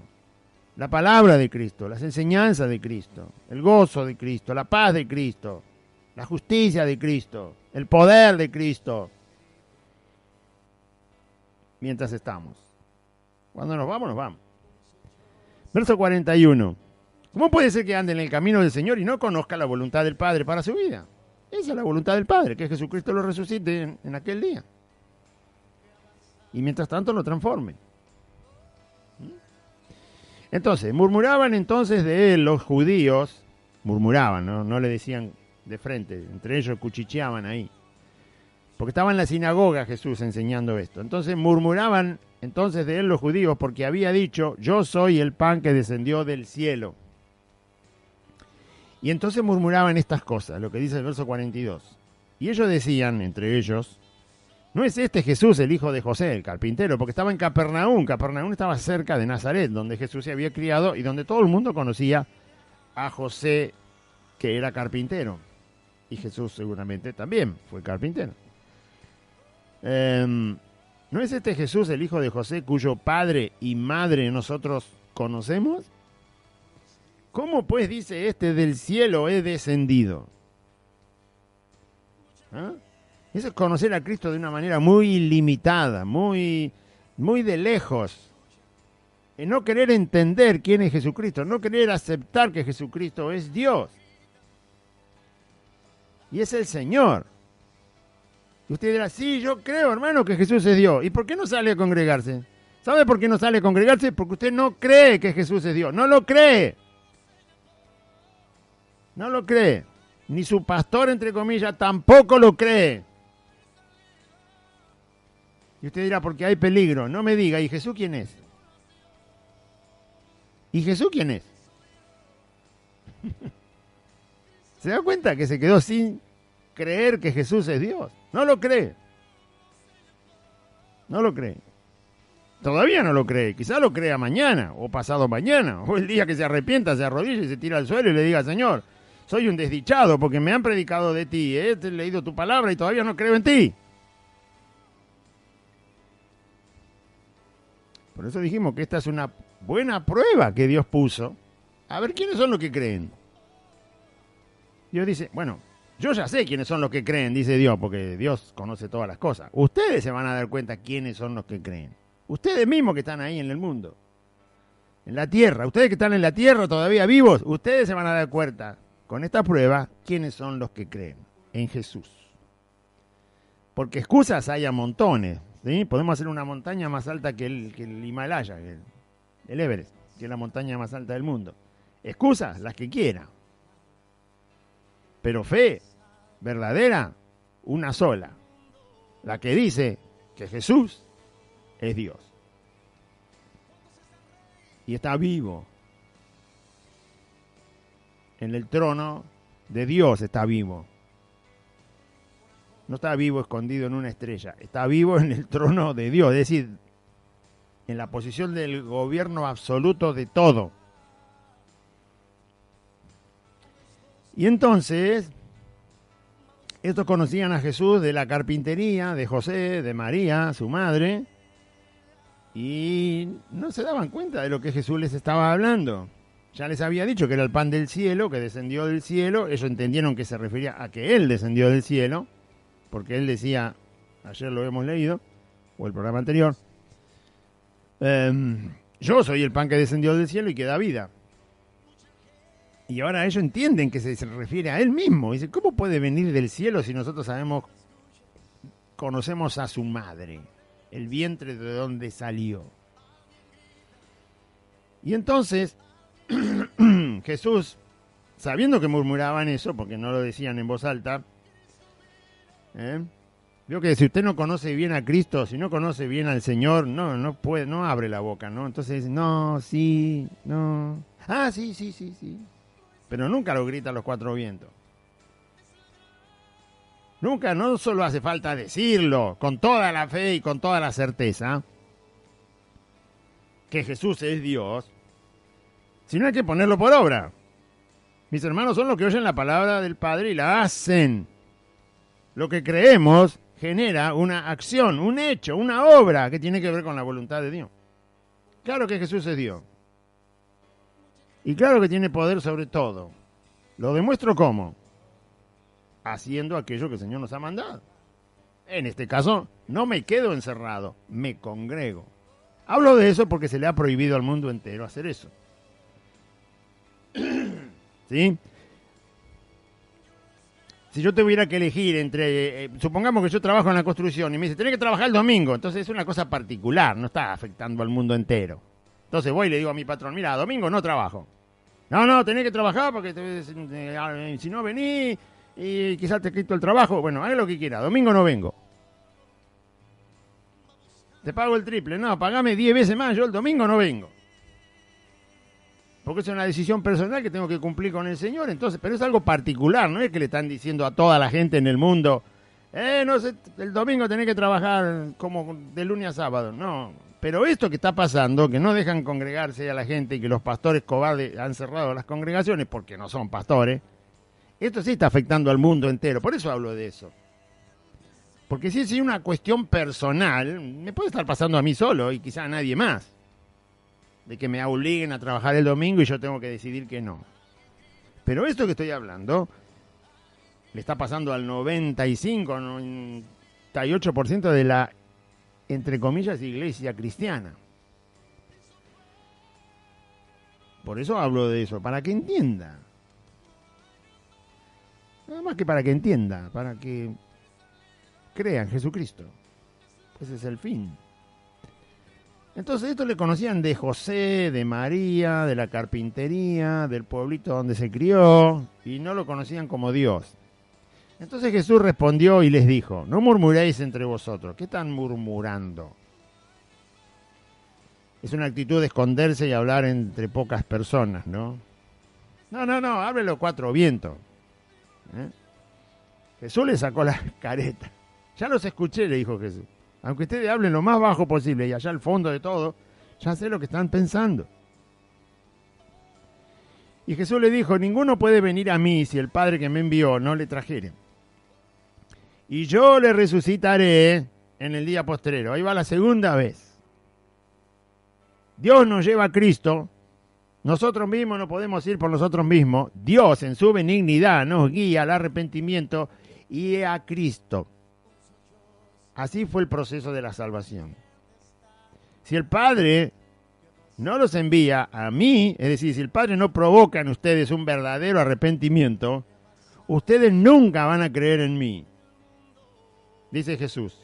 la palabra de Cristo, las enseñanzas de Cristo, el gozo de Cristo, la paz de Cristo, la justicia de Cristo, el poder de Cristo. Mientras estamos. Cuando nos vamos, nos vamos. Verso 41. ¿Cómo puede ser que ande en el camino del Señor y no conozca la voluntad del Padre para su vida? Esa es la voluntad del Padre, que Jesucristo lo resucite en aquel día. Y mientras tanto lo transforme. Entonces, murmuraban entonces de él los judíos. Murmuraban, no le decían de frente. Entre ellos cuchicheaban ahí. Porque estaba en la sinagoga Jesús enseñando esto. Entonces murmuraban entonces de él los judíos porque había dicho, yo soy el pan que descendió del cielo. Y entonces murmuraban estas cosas, lo que dice el verso 42. Y ellos decían, entre ellos, ¿no es este Jesús el hijo de José, el carpintero? Porque estaba en Capernaum. Capernaum estaba cerca de Nazaret, donde Jesús se había criado y donde todo el mundo conocía a José, que era carpintero. Y Jesús seguramente también fue carpintero. ¿No es este Jesús el hijo de José, cuyo padre y madre nosotros conocemos? ¿Cómo pues dice este del cielo he descendido? Eso es conocer a Cristo de una manera muy limitada, muy de lejos. Y no querer entender quién es Jesucristo, no querer aceptar que Jesucristo es Dios. Y es el Señor. Y usted dirá, sí, yo creo, hermano, que Jesús es Dios. ¿Y por qué no sale a congregarse? ¿Sabe por qué no sale a congregarse? Porque usted no cree que Jesús es Dios. No lo cree. No lo cree. Ni su pastor, entre comillas, tampoco lo cree. Y usted dirá, porque hay peligro. No me diga, ¿y Jesús quién es? ¿Y Jesús quién es? ¿Se da cuenta que se quedó sin creer que Jesús es Dios? No lo cree. No lo cree. Todavía no lo cree. Quizá lo crea mañana o pasado mañana. O el día que se arrepienta, se arrodilla y se tira al suelo y le diga, Señor, soy un desdichado porque me han predicado de ti. He leído tu palabra y todavía no creo en ti. Por eso dijimos que esta es una buena prueba que Dios puso. A ver, ¿quiénes son los que creen? Dios dice, bueno, yo ya sé quiénes son los que creen, dice Dios, porque Dios conoce todas las cosas. Ustedes se van a dar cuenta quiénes son los que creen. Ustedes mismos que están ahí en el mundo, en la tierra. Ustedes que están en la tierra todavía vivos, ustedes se van a dar cuenta con esta prueba quiénes son los que creen en Jesús. Porque excusas hay a montones, ¿sí? Podemos hacer una montaña más alta que el Himalaya, el Everest, que es la montaña más alta del mundo. Excusas, las que quiera. Pero fe verdadera, una sola. La que dice que Jesús es Dios. Y está vivo. En el trono de Dios está vivo. No está vivo escondido en una estrella. Está vivo en el trono de Dios. Es decir, en la posición del gobierno absoluto de todo. Y entonces, estos conocían a Jesús de la carpintería, de José, de María, su madre, y no se daban cuenta de lo que Jesús les estaba hablando. Ya les había dicho que era el pan del cielo, que descendió del cielo. Ellos entendieron que se refería a que Él descendió del cielo, porque Él decía, ayer lo hemos leído, o el programa anterior, yo soy el pan que descendió del cielo y que da vida. Y ahora ellos entienden que se refiere a Él mismo. Dice, ¿cómo puede venir del cielo si nosotros conocemos a su madre, el vientre de donde salió? Y entonces Jesús, sabiendo que murmuraban eso, porque no lo decían en voz alta, vio que si usted no conoce bien a Cristo, si no conoce bien al Señor, no puede, no abre la boca, ¿no? Entonces dice, no, sí, no, ah, sí, sí. Pero nunca lo grita a los cuatro vientos. Nunca, no solo hace falta decirlo con toda la fe y con toda la certeza que Jesús es Dios, sino hay que ponerlo por obra. Mis hermanos son los que oyen la palabra del Padre y la hacen. Lo que creemos genera una acción, un hecho, una obra que tiene que ver con la voluntad de Dios. Claro que Jesús es Dios. Y claro que tiene poder sobre todo. Lo demuestro ¿cómo? Haciendo aquello que el Señor nos ha mandado. En este caso, no me quedo encerrado, me congrego. Hablo de eso porque se le ha prohibido al mundo entero hacer eso. ¿Sí? Si yo tuviera que elegir entre, supongamos que yo trabajo en la construcción y me dice, tenés que trabajar el domingo, entonces es una cosa particular, no está afectando al mundo entero. Entonces voy y le digo a mi patrón, mira, domingo no trabajo. No, tenés que trabajar porque si no venís y quizás te quito el trabajo. Bueno, haz lo que quiera, domingo no vengo. Te pago el triple, no, pagame 10 veces más, yo el domingo no vengo. Porque es una decisión personal que tengo que cumplir con el Señor, entonces, pero es algo particular, no es que le están diciendo a toda la gente en el mundo, no sé, el domingo tenés que trabajar como de lunes a sábado, no. Pero esto que está pasando, que no dejan congregarse a la gente y que los pastores cobardes han cerrado las congregaciones porque no son pastores, esto sí está afectando al mundo entero, por eso hablo de eso. Porque si es una cuestión personal, me puede estar pasando a mí solo y quizá a nadie más. De que me obliguen a trabajar el domingo y yo tengo que decidir que no. Pero esto que estoy hablando le está pasando al 98% de la, entre comillas, iglesia cristiana. Por eso hablo de eso, para que entienda. Nada más que para que entienda, para que crea en Jesucristo. Ese es el fin. Entonces esto le conocían de José, de María, de la carpintería, del pueblito donde se crió, y no lo conocían como Dios. Entonces Jesús respondió y les dijo, no murmuréis entre vosotros. ¿Qué están murmurando? Es una actitud de esconderse y hablar entre pocas personas, ¿no? No, hable los cuatro vientos. Jesús le sacó la careta. Ya los escuché, le dijo Jesús. Aunque ustedes hablen lo más bajo posible y allá al fondo de todo, ya sé lo que están pensando. Y Jesús le dijo, ninguno puede venir a mí si el Padre que me envió no le trajere. Y yo le resucitaré en el día postrero. Ahí va la segunda vez. Dios nos lleva a Cristo. Nosotros mismos no podemos ir por nosotros mismos. Dios en su benignidad nos guía al arrepentimiento y a Cristo. Así fue el proceso de la salvación. Si el Padre no los envía a mí, es decir, si el Padre no provoca en ustedes un verdadero arrepentimiento, ustedes nunca van a creer en mí. dice Jesús.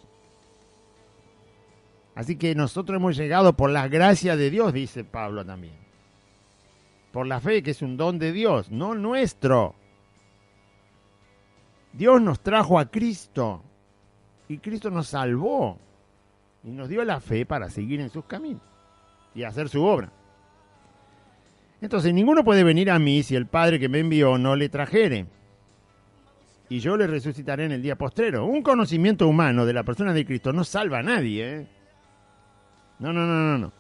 Así que nosotros hemos llegado por la gracia de Dios, dice Pablo también. Por la fe, que es un don de Dios, no nuestro. Dios nos trajo a Cristo y Cristo nos salvó y nos dio la fe para seguir en sus caminos y hacer su obra. Entonces, ninguno puede venir a mí si el Padre que me envió no le trajere. Y yo le resucitaré en el día postrero. Un conocimiento humano de la persona de Cristo no salva a nadie, ¿eh? No.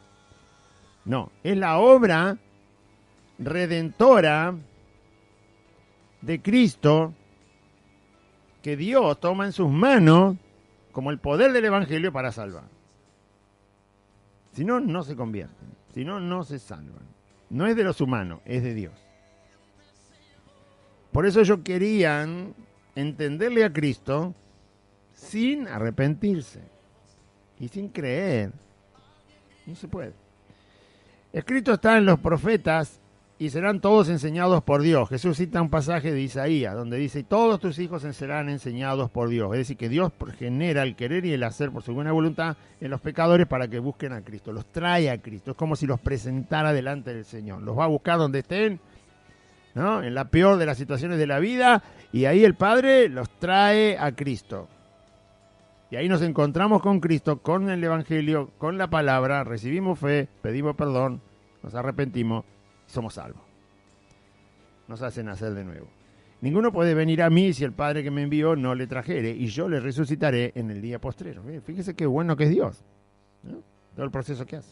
No, es la obra redentora de Cristo que Dios toma en sus manos como el poder del Evangelio para salvar. Si no, no se convierten. Si no, no se salvan. No es de los humanos, es de Dios. Por eso ellos querían entenderle a Cristo sin arrepentirse y sin creer. No se puede. Escrito está en los profetas y serán todos enseñados por Dios. Jesús cita un pasaje de Isaías donde dice, todos tus hijos serán enseñados por Dios. Es decir, que Dios genera el querer y el hacer por su buena voluntad en los pecadores para que busquen a Cristo. Los trae a Cristo. Es como si los presentara delante del Señor. Los va a buscar donde estén, ¿no? En la peor de las situaciones de la vida, y ahí el Padre los trae a Cristo. Y ahí nos encontramos con Cristo, con el Evangelio, con la palabra, recibimos fe, pedimos perdón, nos arrepentimos, somos salvos. Nos hace nacer de nuevo. Ninguno puede venir a mí si el Padre que me envió no le trajere, y yo le resucitaré en el día postrero. Fíjese qué bueno que es Dios, ¿no? Todo el proceso que hace.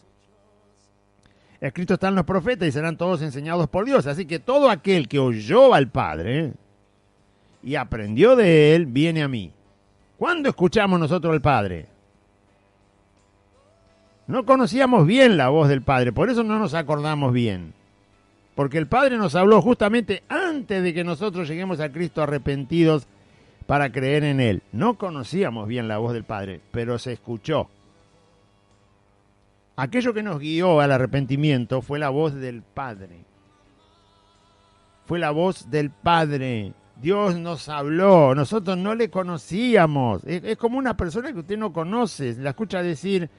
Escrito están los profetas y serán todos enseñados por Dios. Así que todo aquel que oyó al Padre y aprendió de él, viene a mí. ¿Cuándo escuchamos nosotros al Padre? No conocíamos bien la voz del Padre, por eso no nos acordamos bien. Porque el Padre nos habló justamente antes de que nosotros lleguemos a Cristo arrepentidos para creer en Él. No conocíamos bien la voz del Padre, pero se escuchó. Aquello que nos guió al arrepentimiento fue la voz del Padre. Fue la voz del Padre. Dios nos habló, nosotros no le conocíamos. Es como una persona que usted no conoce, la escucha decir,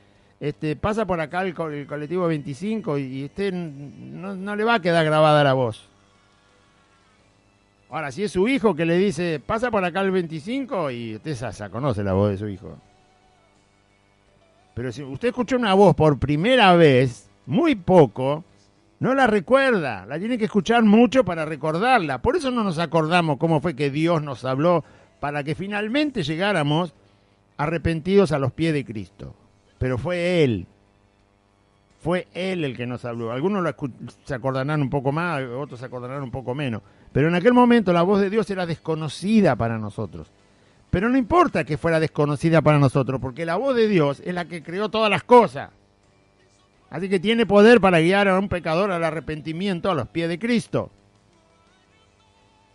pasa por acá el colectivo 25 y usted no le va a quedar grabada la voz. Ahora, si es su hijo que le dice, pasa por acá el 25, y usted ya conoce la voz de su hijo. Pero si usted escucha una voz por primera vez, muy poco, no la recuerda, la tiene que escuchar mucho para recordarla. Por eso no nos acordamos cómo fue que Dios nos habló para que finalmente llegáramos arrepentidos a los pies de Cristo. Pero fue Él el que nos habló. Algunos se acordarán un poco más, otros se acordarán un poco menos. Pero en aquel momento la voz de Dios era desconocida para nosotros. Pero no importa que fuera desconocida para nosotros, porque la voz de Dios es la que creó todas las cosas. Así que tiene poder para guiar a un pecador al arrepentimiento a los pies de Cristo.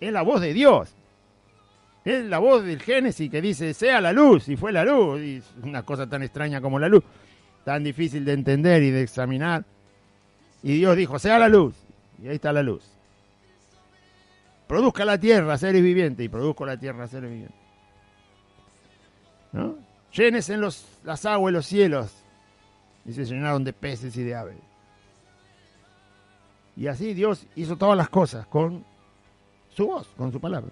Es la voz de Dios. Es la voz del Génesis que dice, sea la luz, y fue la luz. Y es una cosa tan extraña como la luz, tan difícil de entender y de examinar. Y Dios dijo, sea la luz, y ahí está la luz. Produzca la tierra seres vivientes, y produzco la tierra seres vivientes. ¿No? Llénese las aguas y los cielos, y se llenaron de peces y de aves. Y así Dios hizo todas las cosas con su voz, con su palabra.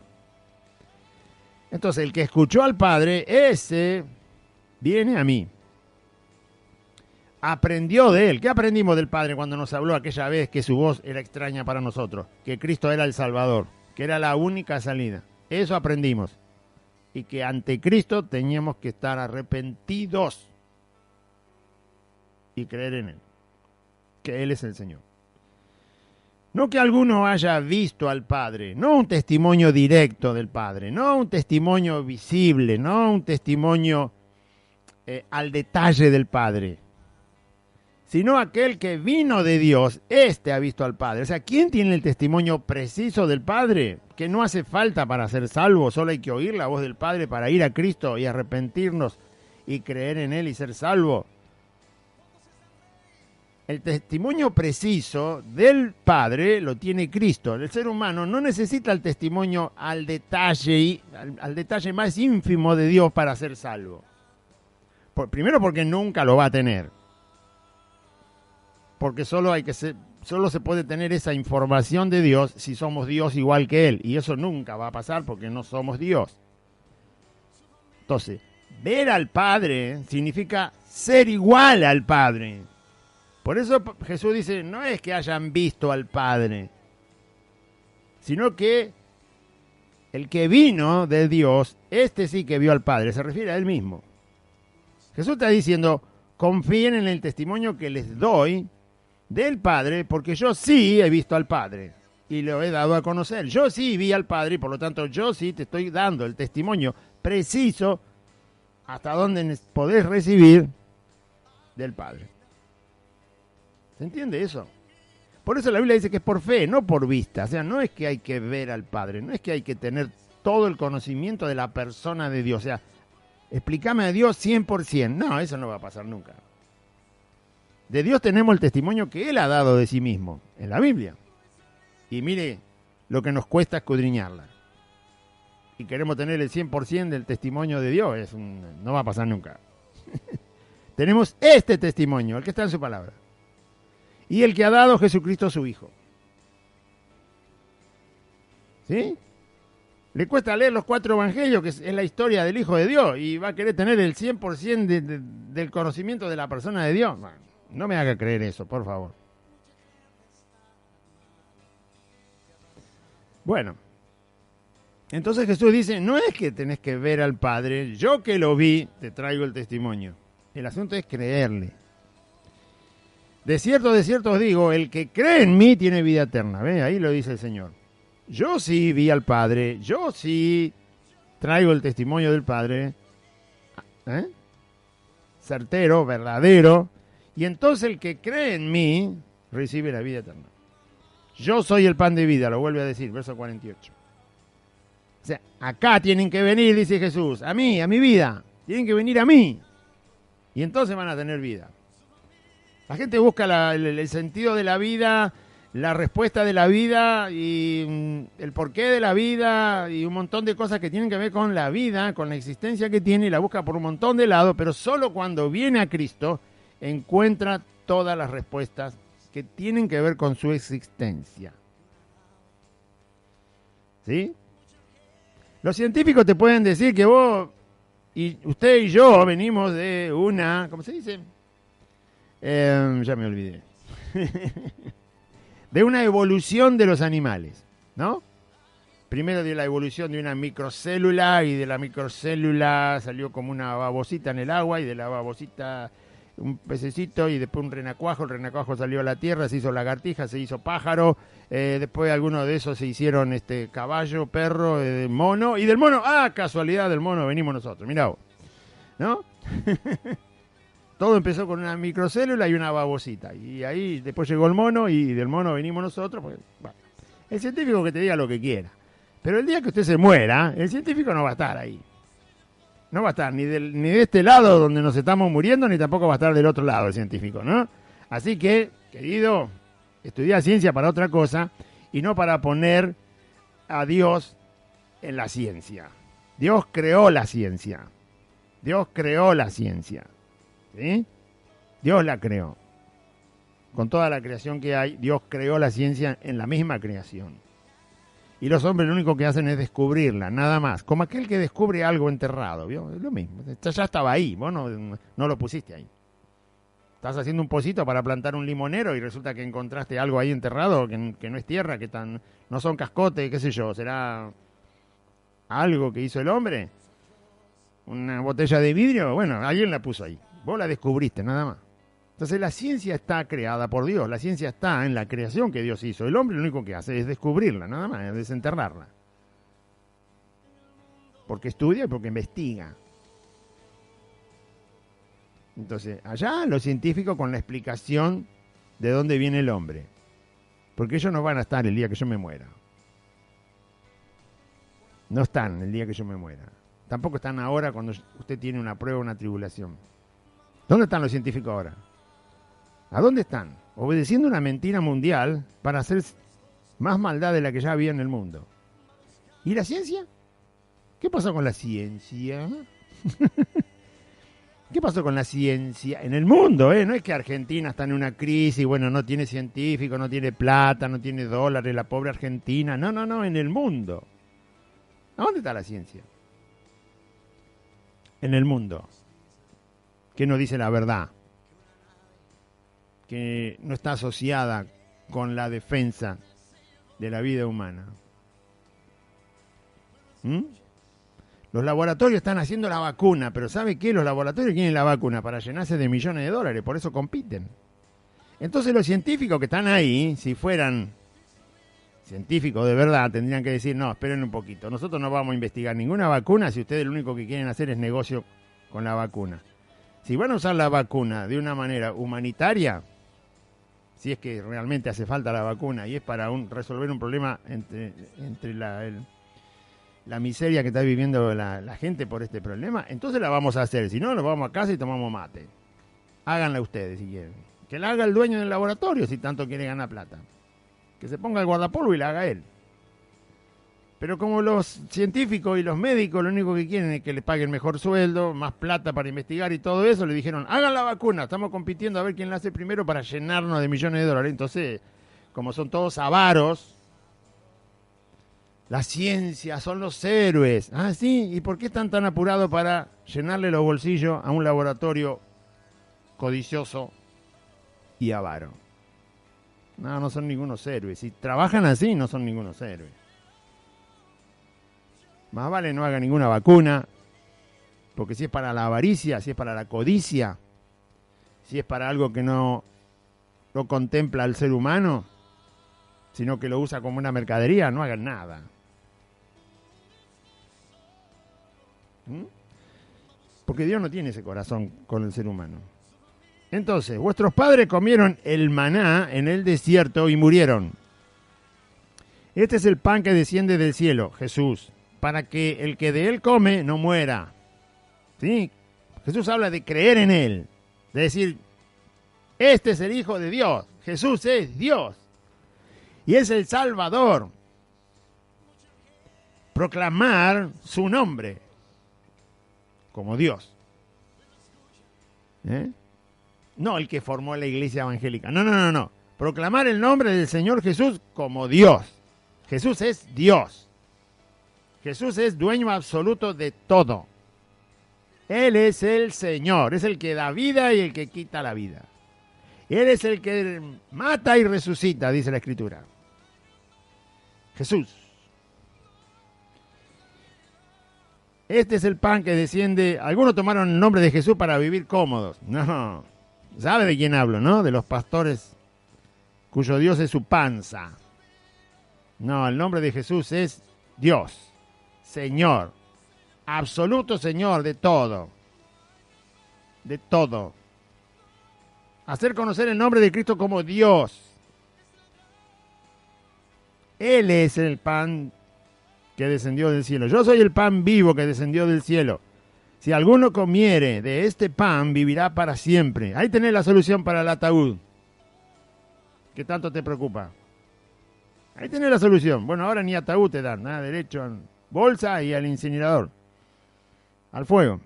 Entonces el que escuchó al Padre, ese viene a mí. Aprendió de Él. ¿Qué aprendimos del Padre cuando nos habló aquella vez que su voz era extraña para nosotros? Que Cristo era el Salvador, que era la única salida. Eso aprendimos. Y que ante Cristo teníamos que estar arrepentidos y creer en Él, que Él es el Señor. No que alguno haya visto al Padre, no un testimonio directo del Padre, no un testimonio visible, no un testimonio al detalle del Padre, sino aquel que vino de Dios, ha visto al Padre. O sea, ¿quién tiene el testimonio preciso del Padre? Que no hace falta para ser salvo, solo hay que oír la voz del Padre para ir a Cristo y arrepentirnos y creer en Él y ser salvo. El testimonio preciso del Padre lo tiene Cristo. El ser humano no necesita el testimonio al detalle más ínfimo de Dios para ser salvo. Primero porque nunca lo va a tener. Porque solo se puede tener esa información de Dios si somos Dios igual que Él. Y eso nunca va a pasar porque no somos Dios. Entonces, ver al Padre significa ser igual al Padre. Por eso Jesús dice, no es que hayan visto al Padre, sino que el que vino de Dios, este sí que vio al Padre, se refiere a Él mismo. Jesús está diciendo, confíen en el testimonio que les doy del Padre, porque yo sí he visto al Padre y lo he dado a conocer. Yo sí vi al Padre y por lo tanto yo sí te estoy dando el testimonio preciso hasta donde podés recibir del Padre. ¿Se entiende eso? Por eso la Biblia dice que es por fe, no por vista. O sea, no es que hay que ver al Padre, no es que hay que tener todo el conocimiento de la persona de Dios. O sea, explícame a Dios 100%. No, eso no va a pasar nunca. De Dios tenemos el testimonio que Él ha dado de sí mismo, en la Biblia. Y mire lo que nos cuesta escudriñarla. Y queremos tener el 100% del testimonio de Dios. No va a pasar nunca. Tenemos este testimonio, el que está en su palabra. Y el que ha dado Jesucristo su Hijo. ¿Sí? Le cuesta leer los 4 evangelios, que es la historia del Hijo de Dios, y va a querer tener el 100% del conocimiento de la persona de Dios. No me haga creer eso, por favor. Bueno, entonces Jesús dice, no es que tenés que ver al Padre, yo que lo vi, te traigo el testimonio. El asunto es creerle. De cierto os digo, el que cree en mí tiene vida eterna. ¿Ve? Ahí lo dice el Señor. Yo sí vi al Padre, yo sí traigo el testimonio del Padre, certero, verdadero, y entonces el que cree en mí recibe la vida eterna. Yo soy el pan de vida, lo vuelve a decir, verso 48. O sea, acá tienen que venir, dice Jesús, a mí, a mi vida, tienen que venir a mí, y entonces van a tener vida. La gente busca el sentido de la vida, la respuesta de la vida y el porqué de la vida y un montón de cosas que tienen que ver con la vida, con la existencia que tiene y la busca por un montón de lados, pero solo cuando viene a Cristo encuentra todas las respuestas que tienen que ver con su existencia. ¿Sí? Los científicos te pueden decir que vos y usted y yo venimos de una, ¿cómo se dice? Ya me olvidé. De una evolución de los animales, ¿no? Primero de la evolución de una microcélula y de la microcélula salió como una babosita en el agua y de la babosita un pececito y después un renacuajo. El renacuajo salió a la tierra, se hizo lagartija, se hizo pájaro. Después algunos de esos se hicieron caballo, perro, mono. Y del mono, casualidad, del mono venimos nosotros. Mirá vos, ¿no? Todo empezó con una microcélula y una babosita. Y ahí después llegó el mono y del mono venimos nosotros. Pues, bueno, el científico que te diga lo que quiera. Pero el día que usted se muera, el científico no va a estar ahí. No va a estar ni de este lado donde nos estamos muriendo, ni tampoco va a estar del otro lado el científico, ¿no? Así que, querido, estudia ciencia para otra cosa y no para poner a Dios en la ciencia. Dios creó la ciencia. Dios creó la ciencia. ¿Sí? Dios la creó. Con toda la creación que hay, Dios creó la ciencia en la misma creación. Y los hombres lo único que hacen es descubrirla, nada más. Como aquel que descubre algo enterrado, ¿vio? Es lo mismo. Ya estaba ahí, vos no lo pusiste ahí. Estás haciendo un pocito para plantar un limonero y resulta que encontraste algo ahí enterrado que no es tierra, no son cascotes, qué sé yo. ¿Será algo que hizo el hombre? ¿Una botella de vidrio? Bueno, alguien la puso ahí. Vos la descubriste, nada más. Entonces la ciencia está creada por Dios, la ciencia está en la creación que Dios hizo. El hombre lo único que hace es descubrirla, nada más, es desenterrarla. Porque estudia y porque investiga. Entonces, allá los científicos con la explicación de dónde viene el hombre. Porque ellos no van a estar el día que yo me muera. No están el día que yo me muera. Tampoco están ahora cuando usted tiene una prueba o una tribulación. ¿Dónde están los científicos ahora? ¿A dónde están? Obedeciendo una mentira mundial para hacer más maldad de la que ya había en el mundo. ¿Y la ciencia? ¿Qué pasó con la ciencia? ¿Qué pasó con la ciencia en el mundo? No es que Argentina está en una crisis, bueno, no tiene científicos, no tiene plata, no tiene dólares, la pobre Argentina. No, no, no, en el mundo. ¿A dónde está la ciencia? En el mundo. Que no dice la verdad. Que no está asociada con la defensa de la vida humana. Los laboratorios están haciendo la vacuna, pero ¿sabe qué? Los laboratorios quieren la vacuna para llenarse de millones de dólares, por eso compiten. Entonces los científicos que están ahí, si fueran científicos de verdad, tendrían que decir, no, esperen un poquito, nosotros no vamos a investigar ninguna vacuna si ustedes lo único que quieren hacer es negocio con la vacuna. Si van a usar la vacuna de una manera humanitaria, si es que realmente hace falta la vacuna y es para resolver un problema entre la miseria que está viviendo la gente por este problema, entonces la vamos a hacer. Si no, nos vamos a casa y tomamos mate. Háganla ustedes si quieren. Que la haga el dueño del laboratorio si tanto quiere ganar plata. Que se ponga el guardapolvo y la haga él. Pero como los científicos y los médicos lo único que quieren es que les paguen mejor sueldo, más plata para investigar y todo eso, le dijeron, hagan la vacuna, estamos compitiendo a ver quién la hace primero para llenarnos de millones de dólares. Entonces, como son todos avaros, la ciencia son los héroes. Ah, sí, ¿y por qué están tan apurados para llenarle los bolsillos a un laboratorio codicioso y avaro? No, no son ningunos héroes. Si trabajan así, no son ningunos héroes. Más vale no haga ninguna vacuna, porque si es para la avaricia, si es para la codicia, si es para algo que no lo contempla al ser humano, sino que lo usa como una mercadería, no hagan nada. Porque Dios no tiene ese corazón con el ser humano. Entonces, vuestros padres comieron el maná en el desierto y murieron. Este es el pan que desciende del cielo, Jesús, para que el que de él come no muera. ¿Sí? Jesús habla de creer en él, de decir, este es el Hijo de Dios, Jesús es Dios y es el Salvador. Proclamar su nombre como Dios. No el que formó la iglesia evangélica. No. Proclamar el nombre del Señor Jesús como Dios. Jesús es Dios. Jesús es dueño absoluto de todo. Él es el Señor, es el que da vida y el que quita la vida. Él es el que mata y resucita, dice la Escritura. Jesús. Este es el pan que desciende. Algunos tomaron el nombre de Jesús para vivir cómodos. No. ¿Sabe de quién hablo, no? De los pastores cuyo Dios es su panza. No, el nombre de Jesús es Dios, Señor, absoluto Señor de todo. De todo. Hacer conocer el nombre de Cristo como Dios. Él es el pan que descendió del cielo. Yo soy el pan vivo que descendió del cielo. Si alguno comiere de este pan, vivirá para siempre. Ahí tenés la solución para el ataúd. ¿Qué tanto te preocupa? Ahí tenés la solución. Bueno, ahora ni ataúd te dan, nada, derecho a bolsa y al incinerador. Al fuego.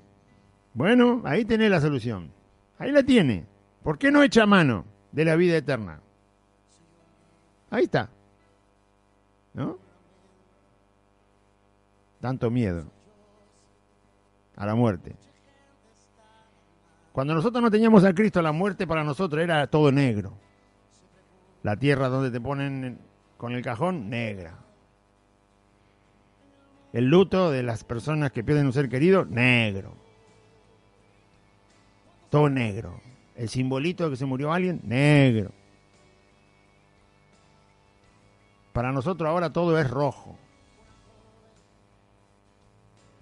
Bueno, ahí tenés la solución. Ahí la tiene. ¿Por qué no echa mano de la vida eterna? Ahí está. ¿No? Tanto miedo a la muerte. Cuando nosotros no teníamos a Cristo, la muerte para nosotros era todo negro. La tierra donde te ponen con el cajón, negra. El luto de las personas que pierden un ser querido, negro. Todo negro. El simbolito de que se murió alguien, negro. Para nosotros ahora todo es rojo.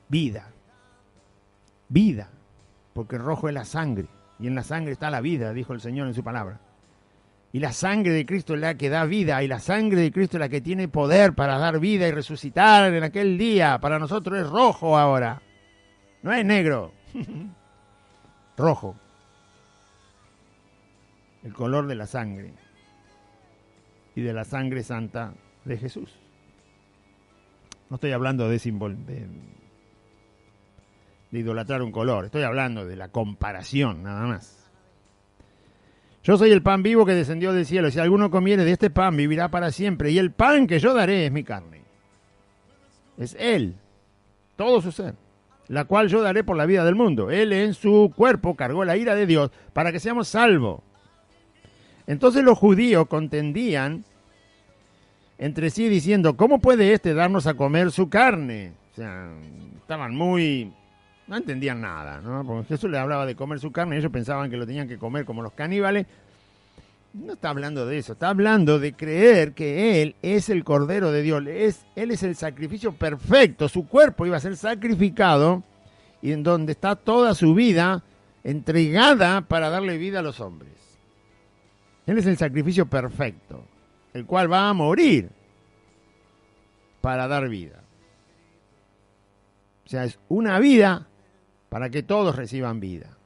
Vida. Vida. Porque rojo es la sangre. Y en la sangre está la vida, dijo el Señor en su palabra. Y la sangre de Cristo es la que da vida. Y la sangre de Cristo es la que tiene poder para dar vida y resucitar en aquel día. Para nosotros es rojo ahora. No es negro. Rojo. el color de la sangre y de la sangre santa de Jesús. No estoy hablando de idolatrar un color, estoy hablando de la comparación, nada más. Yo soy el pan vivo que descendió del cielo. Si alguno comiere de este pan, vivirá para siempre. Y el pan que yo daré es mi carne. Es Él, todo su ser, la cual yo daré por la vida del mundo. Él en su cuerpo cargó la ira de Dios para que seamos salvos. Entonces los judíos contendían entre sí diciendo, ¿cómo puede éste darnos a comer su carne? O sea, estaban no entendían nada, ¿no? Porque Jesús les hablaba de comer su carne y ellos pensaban que lo tenían que comer como los caníbales. No está hablando de eso, está hablando de creer que Él es el Cordero de Dios, Él es el sacrificio perfecto, su cuerpo iba a ser sacrificado y en donde está toda su vida entregada para darle vida a los hombres. Él es el sacrificio perfecto, el cual va a morir para dar vida. O sea, es una vida para que todos reciban vida.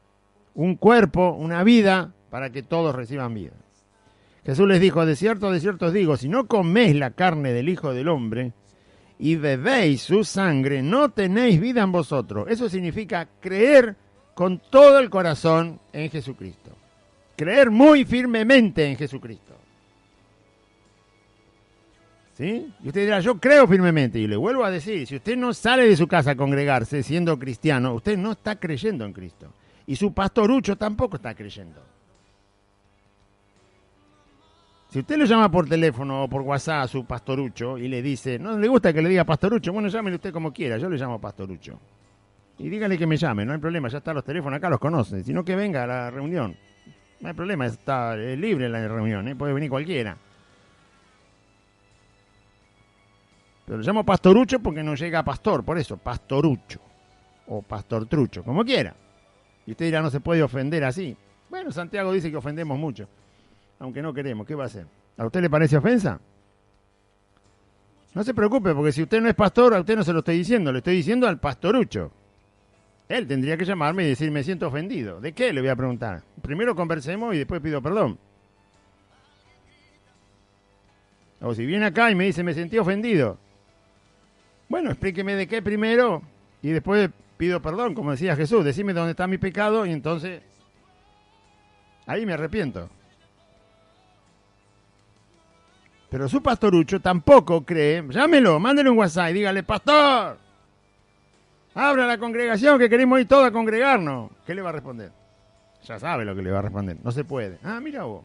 Un cuerpo, una vida para que todos reciban vida. Jesús les dijo, de cierto os digo, si no coméis la carne del Hijo del Hombre y bebéis su sangre, no tenéis vida en vosotros. Eso significa creer con todo el corazón en Jesucristo. Creer muy firmemente en Jesucristo. ¿Sí? Y usted dirá, yo creo firmemente. Y le vuelvo a decir, si usted no sale de su casa a congregarse siendo cristiano, usted no está creyendo en Cristo. Y su pastorucho tampoco está creyendo. Si usted lo llama por teléfono o por WhatsApp a su pastorucho y le dice, no le gusta que le diga pastorucho, bueno, llámele usted como quiera, yo le llamo pastorucho. Y dígale que me llame, no hay problema, ya están los teléfonos acá, los conocen, sino que venga a la reunión. No hay problema, está libre la reunión, puede venir cualquiera. Pero lo llamo pastorucho porque no llega a pastor, por eso, pastorucho o pastortrucho, como quiera. Y usted dirá, no se puede ofender así. Bueno, Santiago dice que ofendemos mucho. Aunque no queremos, ¿qué va a hacer? ¿A usted le parece ofensa? No se preocupe, porque si usted no es pastor, a usted no se lo estoy diciendo, le estoy diciendo al pastorucho. Él tendría que llamarme y decir, me siento ofendido. ¿De qué? Le voy a preguntar. Primero conversemos y después pido perdón. O si viene acá y me dice, me sentí ofendido. Bueno, explíqueme de qué primero y después pido perdón, como decía Jesús. Decime dónde está mi pecado y entonces ahí me arrepiento. Pero su pastorucho tampoco cree. Llámelo, mándele un WhatsApp y dígale, pastor, abra la congregación que queremos ir todos a congregarnos. ¿Qué le va a responder? Ya sabe lo que le va a responder. No se puede. Ah, mira vos.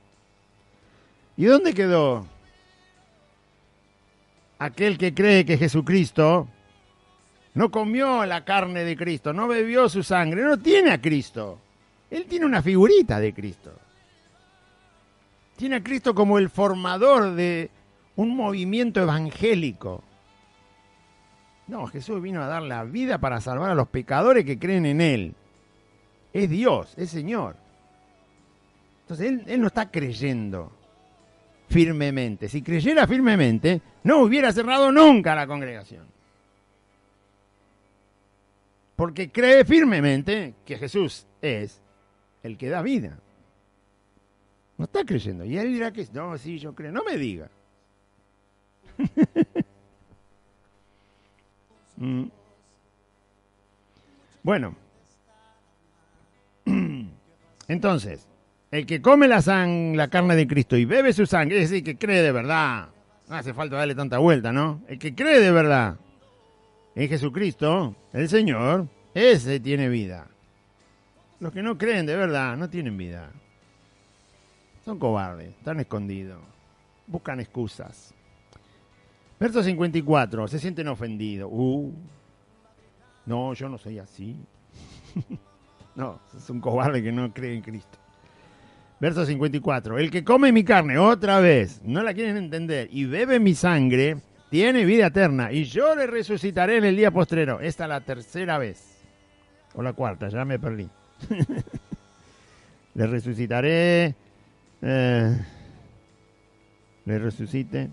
¿Y dónde quedó aquel que cree que Jesucristo no comió la carne de Cristo, no bebió su sangre, no tiene a Cristo? Él tiene una figurita de Cristo. Tiene a Cristo como el formador de un movimiento evangélico. No, Jesús vino a dar la vida para salvar a los pecadores que creen en Él. Es Dios, es Señor. Entonces Él no está creyendo firmemente. Si creyera firmemente, no hubiera cerrado nunca la congregación. Porque cree firmemente que Jesús es el que da vida. No está creyendo. Y él dirá que no, sí, yo creo. No me diga. Bueno. Entonces, el que come la carne de Cristo y bebe su sangre, es decir, que cree de verdad. No hace falta darle tanta vuelta, ¿no? El que cree de verdad en Jesucristo, el Señor, ese tiene vida. Los que no creen de verdad no tienen vida. Son cobardes, están escondidos, buscan excusas. Verso 54, se sienten ofendidos. No, yo no soy así. No, es un cobarde que no cree en Cristo. Verso 54, el que come mi carne, otra vez, no la quieren entender, y bebe mi sangre, tiene vida eterna, y yo le resucitaré en el día postrero. Esta es la tercera vez, o la cuarta, ya me perdí. Le resucitaré... le resucite.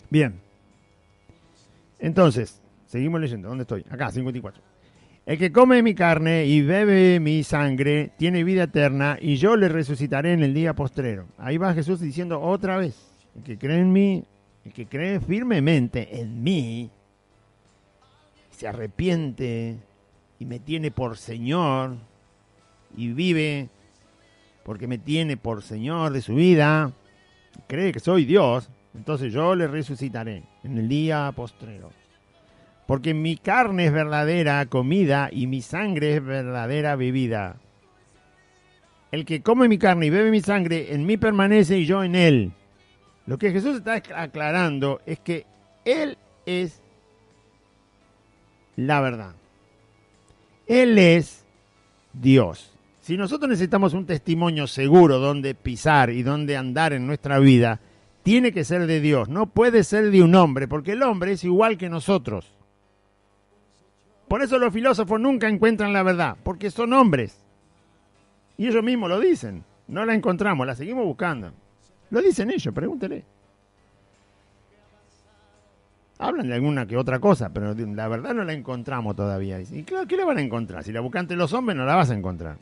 Bien. Entonces, seguimos leyendo. ¿Dónde estoy? Acá, 54. El que come mi carne y bebe mi sangre tiene vida eterna y yo le resucitaré en el día postrero. Ahí va Jesús diciendo otra vez, el que cree en mí, el que cree firmemente en mí, se arrepiente y me tiene por Señor y vive porque me tiene por Señor de su vida, cree que soy Dios, entonces yo le resucitaré en el día postrero. Porque mi carne es verdadera comida y mi sangre es verdadera bebida. El que come mi carne y bebe mi sangre, en mí permanece y yo en él. Lo que Jesús está aclarando es que Él es la verdad. Él es Dios. Si nosotros necesitamos un testimonio seguro donde pisar y donde andar en nuestra vida, tiene que ser de Dios. No puede ser de un hombre, porque el hombre es igual que nosotros. Por eso los filósofos nunca encuentran la verdad, porque son hombres. Y ellos mismos lo dicen. No la encontramos, la seguimos buscando. Lo dicen ellos, pregúntele. Hablan de alguna que otra cosa, pero la verdad no la encontramos todavía. Y claro, ¿qué la van a encontrar? Si la buscan entre los hombres no la vas a encontrar.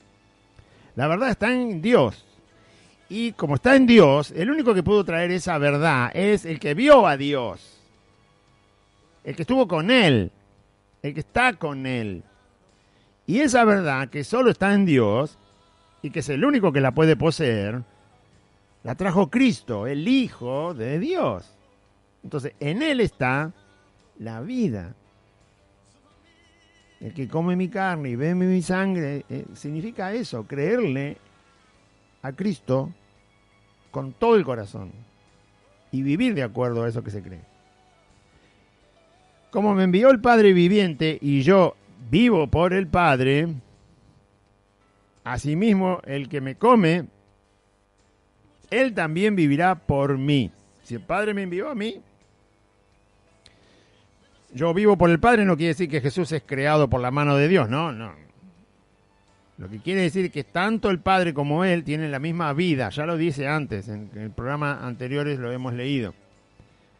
La verdad está en Dios. Y como está en Dios, el único que pudo traer esa verdad es el que vio a Dios. El que estuvo con Él. El que está con Él. Y esa verdad que solo está en Dios y que es el único que la puede poseer, la trajo Cristo, el Hijo de Dios. Entonces, en Él está la vida. El que come mi carne y bebe mi sangre, significa eso, creerle a Cristo con todo el corazón y vivir de acuerdo a eso que se cree. Como me envió el Padre viviente y yo vivo por el Padre, asimismo el que me come, Él también vivirá por mí. Si el Padre me envió a mí, yo vivo por el Padre, no quiere decir que Jesús es creado por la mano de Dios, no. Lo que quiere decir es que tanto el Padre como Él tienen la misma vida, ya lo dice antes, en el programa anteriores lo hemos leído.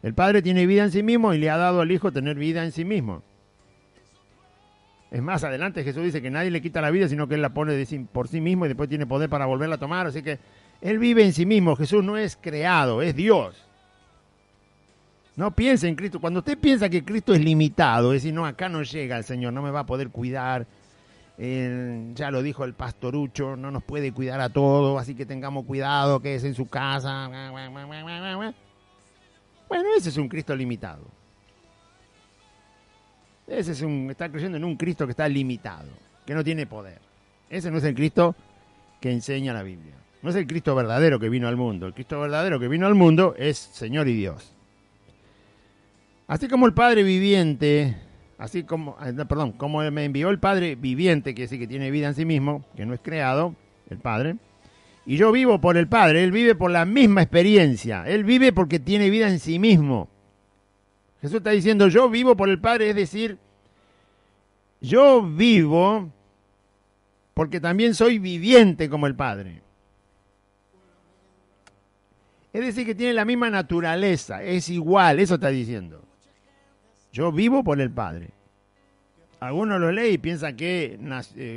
El Padre tiene vida en sí mismo y le ha dado al Hijo tener vida en sí mismo. Es más, adelante Jesús dice que nadie le quita la vida, sino que Él la pone por sí mismo y después tiene poder para volverla a tomar. Así que Él vive en sí mismo. Jesús no es creado, es Dios. No piense en Cristo. Cuando usted piensa que Cristo es limitado, es decir, no, acá no llega el Señor, no me va a poder cuidar. Ya lo dijo el pastorucho, no nos puede cuidar a todos, así que tengamos cuidado, que es en su casa. Bueno, ese es un Cristo limitado. Está creyendo en un Cristo que está limitado, que no tiene poder. Ese no es el Cristo que enseña la Biblia. No es el Cristo verdadero que vino al mundo. El Cristo verdadero que vino al mundo es Señor y Dios. Así como el Padre viviente, como me envió el Padre viviente, que sí que tiene vida en sí mismo, que no es creado, el Padre, y yo vivo por el Padre, Él vive por la misma experiencia. Él vive porque tiene vida en sí mismo. Jesús está diciendo, yo vivo por el Padre, es decir, yo vivo porque también soy viviente como el Padre. Es decir, que tiene la misma naturaleza, es igual, eso está diciendo. Yo vivo por el Padre. Algunos lo leen y piensan que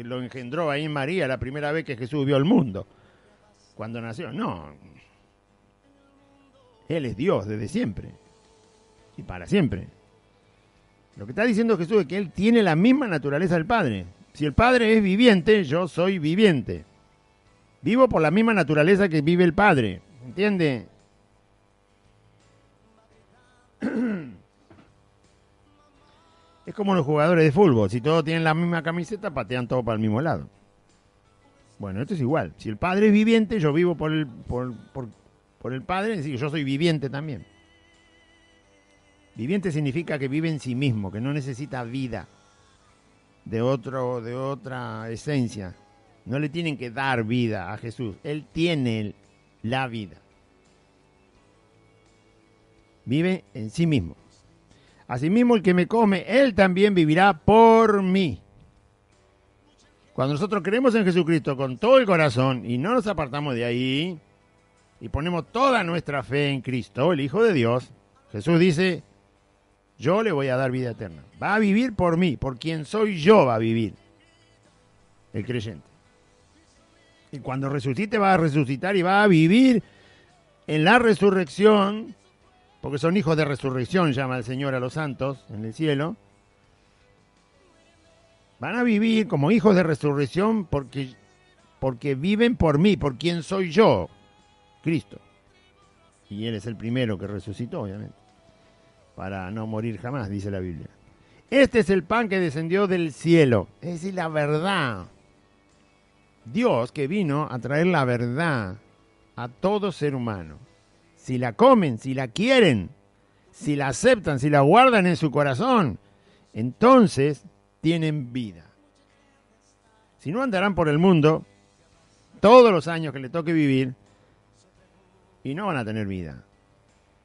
lo engendró ahí en María la primera vez que Jesús vio el mundo. Cuando nació, no. Él es Dios desde siempre. Y para siempre. Lo que está diciendo Jesús es que Él tiene la misma naturaleza del Padre. Si el Padre es viviente, yo soy viviente. Vivo por la misma naturaleza que vive el Padre. ¿Entiende? Es como los jugadores de fútbol. Si todos tienen la misma camiseta, patean todos para el mismo lado. Bueno, esto es igual. Si el Padre es viviente, yo vivo por el Padre, es decir, yo soy viviente también. Viviente significa que vive en sí mismo, que no necesita vida de otra esencia. No le tienen que dar vida a Jesús. Él tiene la vida. Vive en sí mismo. Asimismo, el que me come, Él también vivirá por mí. Cuando nosotros creemos en Jesucristo con todo el corazón y no nos apartamos de ahí y ponemos toda nuestra fe en Cristo, el Hijo de Dios, Jesús dice, Yo le voy a dar vida eterna. Va a vivir por mí, por quien soy yo va a vivir el creyente. Y cuando resucite va a resucitar y va a vivir en la resurrección, porque son hijos de resurrección, llama el Señor a los santos en el cielo. Van a vivir como hijos de resurrección porque viven por mí, por quien soy yo, Cristo. Y Él es el primero que resucitó, obviamente, para no morir jamás, dice la Biblia. Este es el pan que descendió del cielo, es decir, la verdad. Dios que vino a traer la verdad a todo ser humano. Si la comen, si la quieren, si la aceptan, si la guardan en su corazón, entonces tienen vida. Si no, andarán por el mundo todos los años que le toque vivir y no van a tener vida.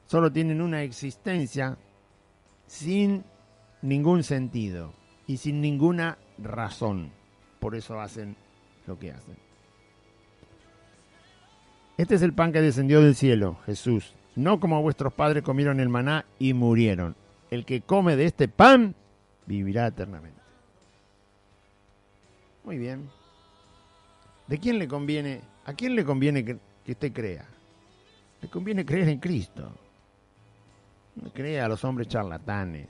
Solo tienen una existencia sin ningún sentido y sin ninguna razón. Por eso hacen lo que hacen. Este es el pan que descendió del cielo, Jesús. No como vuestros padres comieron el maná y murieron. El que come de este pan vivirá eternamente. Muy bien. ¿A quién le conviene que usted crea? Le conviene creer en Cristo. No crea a los hombres charlatanes.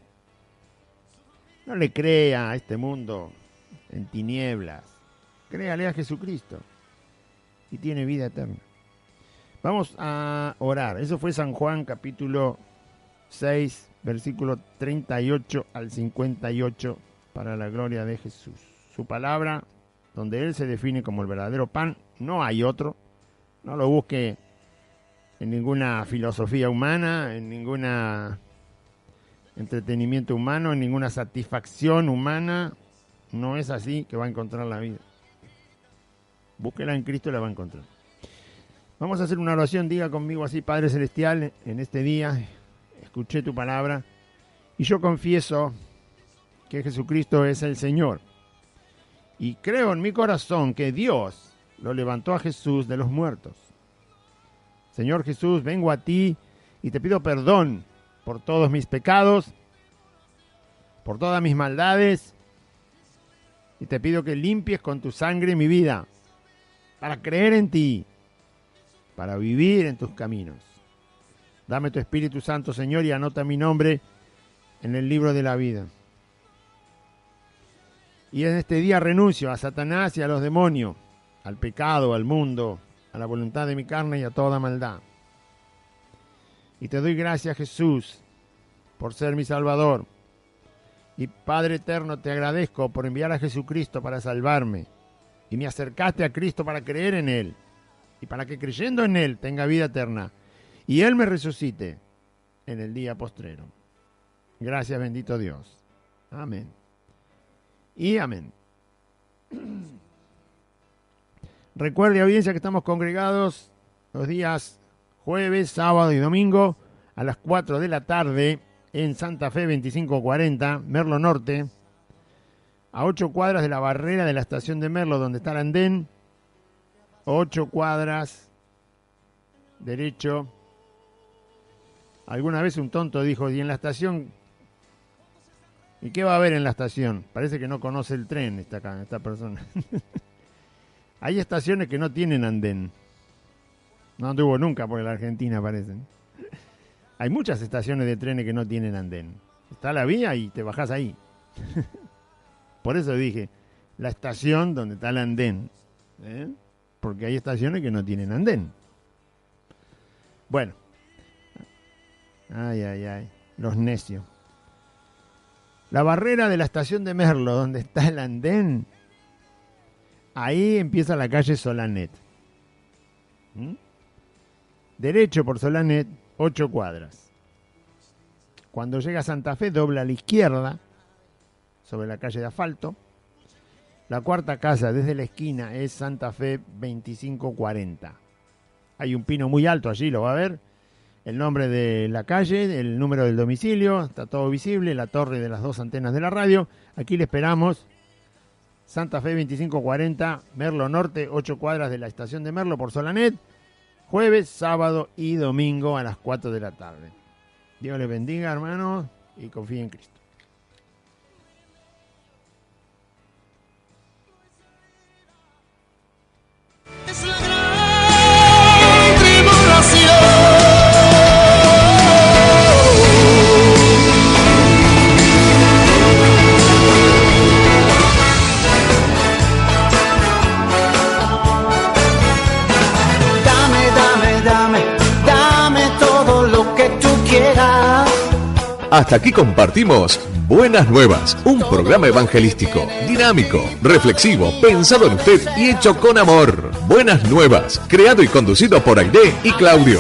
No le crea a este mundo en tinieblas. Créale a Jesucristo y tiene vida eterna. Vamos a orar. Eso fue San Juan capítulo 6, versículo 38 al 58, para la gloria de Jesús. Su palabra, donde Él se define como el verdadero pan, no hay otro. No lo busque en ninguna filosofía humana, en ningún entretenimiento humano, en ninguna satisfacción humana. No es así que va a encontrar la vida. Búsquela en Cristo y la va a encontrar. Vamos a hacer una oración. Diga conmigo así: Padre Celestial, en este día escuché tu palabra y yo confieso que Jesucristo es el Señor. Y creo en mi corazón que Dios lo levantó a Jesús de los muertos. Señor Jesús, vengo a ti y te pido perdón por todos mis pecados, por todas mis maldades, y te pido que limpies con tu sangre mi vida, para creer en ti, para vivir en tus caminos. Dame tu Espíritu Santo, Señor, y anota mi nombre en el libro de la vida. Y en este día renuncio a Satanás y a los demonios, al pecado, al mundo, a la voluntad de mi carne y a toda maldad. Y te doy gracias, Jesús, por ser mi Salvador. Y Padre eterno, te agradezco por enviar a Jesucristo para salvarme. Y me acercaste a Cristo para creer en Él. Y para que creyendo en Él tenga vida eterna. Y Él me resucite en el día postrero. Gracias, bendito Dios. Amén. Y amén. Recuerde, audiencia, que estamos congregados los días jueves, sábado y domingo a las 4 de la tarde en Santa Fe 2540, Merlo Norte, a 8 cuadras de la barrera de la estación de Merlo, donde está el andén. 8 cuadras derecho. Alguna vez un tonto dijo: ¿y en la estación? ¿Y qué va a haber en la estación? Parece que no conoce el tren esta persona. Hay estaciones que no tienen andén. No anduvo nunca por la Argentina, parece. Hay muchas estaciones de trenes que no tienen andén. Está la vía y te bajás ahí. Por eso dije, la estación donde está el andén. Porque hay estaciones que no tienen andén. Bueno. Ay, los necios. La barrera de la estación de Merlo, donde está el andén, ahí empieza la calle Solanet. Derecho por Solanet, 8 cuadras. Cuando llega a Santa Fe, dobla a la izquierda, sobre la calle de asfalto. La cuarta casa desde la esquina es Santa Fe 2540. Hay un pino muy alto allí, lo va a ver. El nombre de la calle, el número del domicilio, está todo visible, la torre de las 2 antenas de la radio. Aquí le esperamos. Santa Fe 2540, Merlo Norte, 8 cuadras de la estación de Merlo por Solanet. Jueves, sábado y domingo a las 4 de la tarde. Dios les bendiga, hermanos. y confíe en Cristo. Es la gran tribulación. Dame todo lo que tú quieras. Hasta aquí compartimos Buenas Nuevas, un programa evangelístico, dinámico, reflexivo, pensado en usted y hecho con amor. Buenas Nuevas, creado y conducido por Aide y Claudio.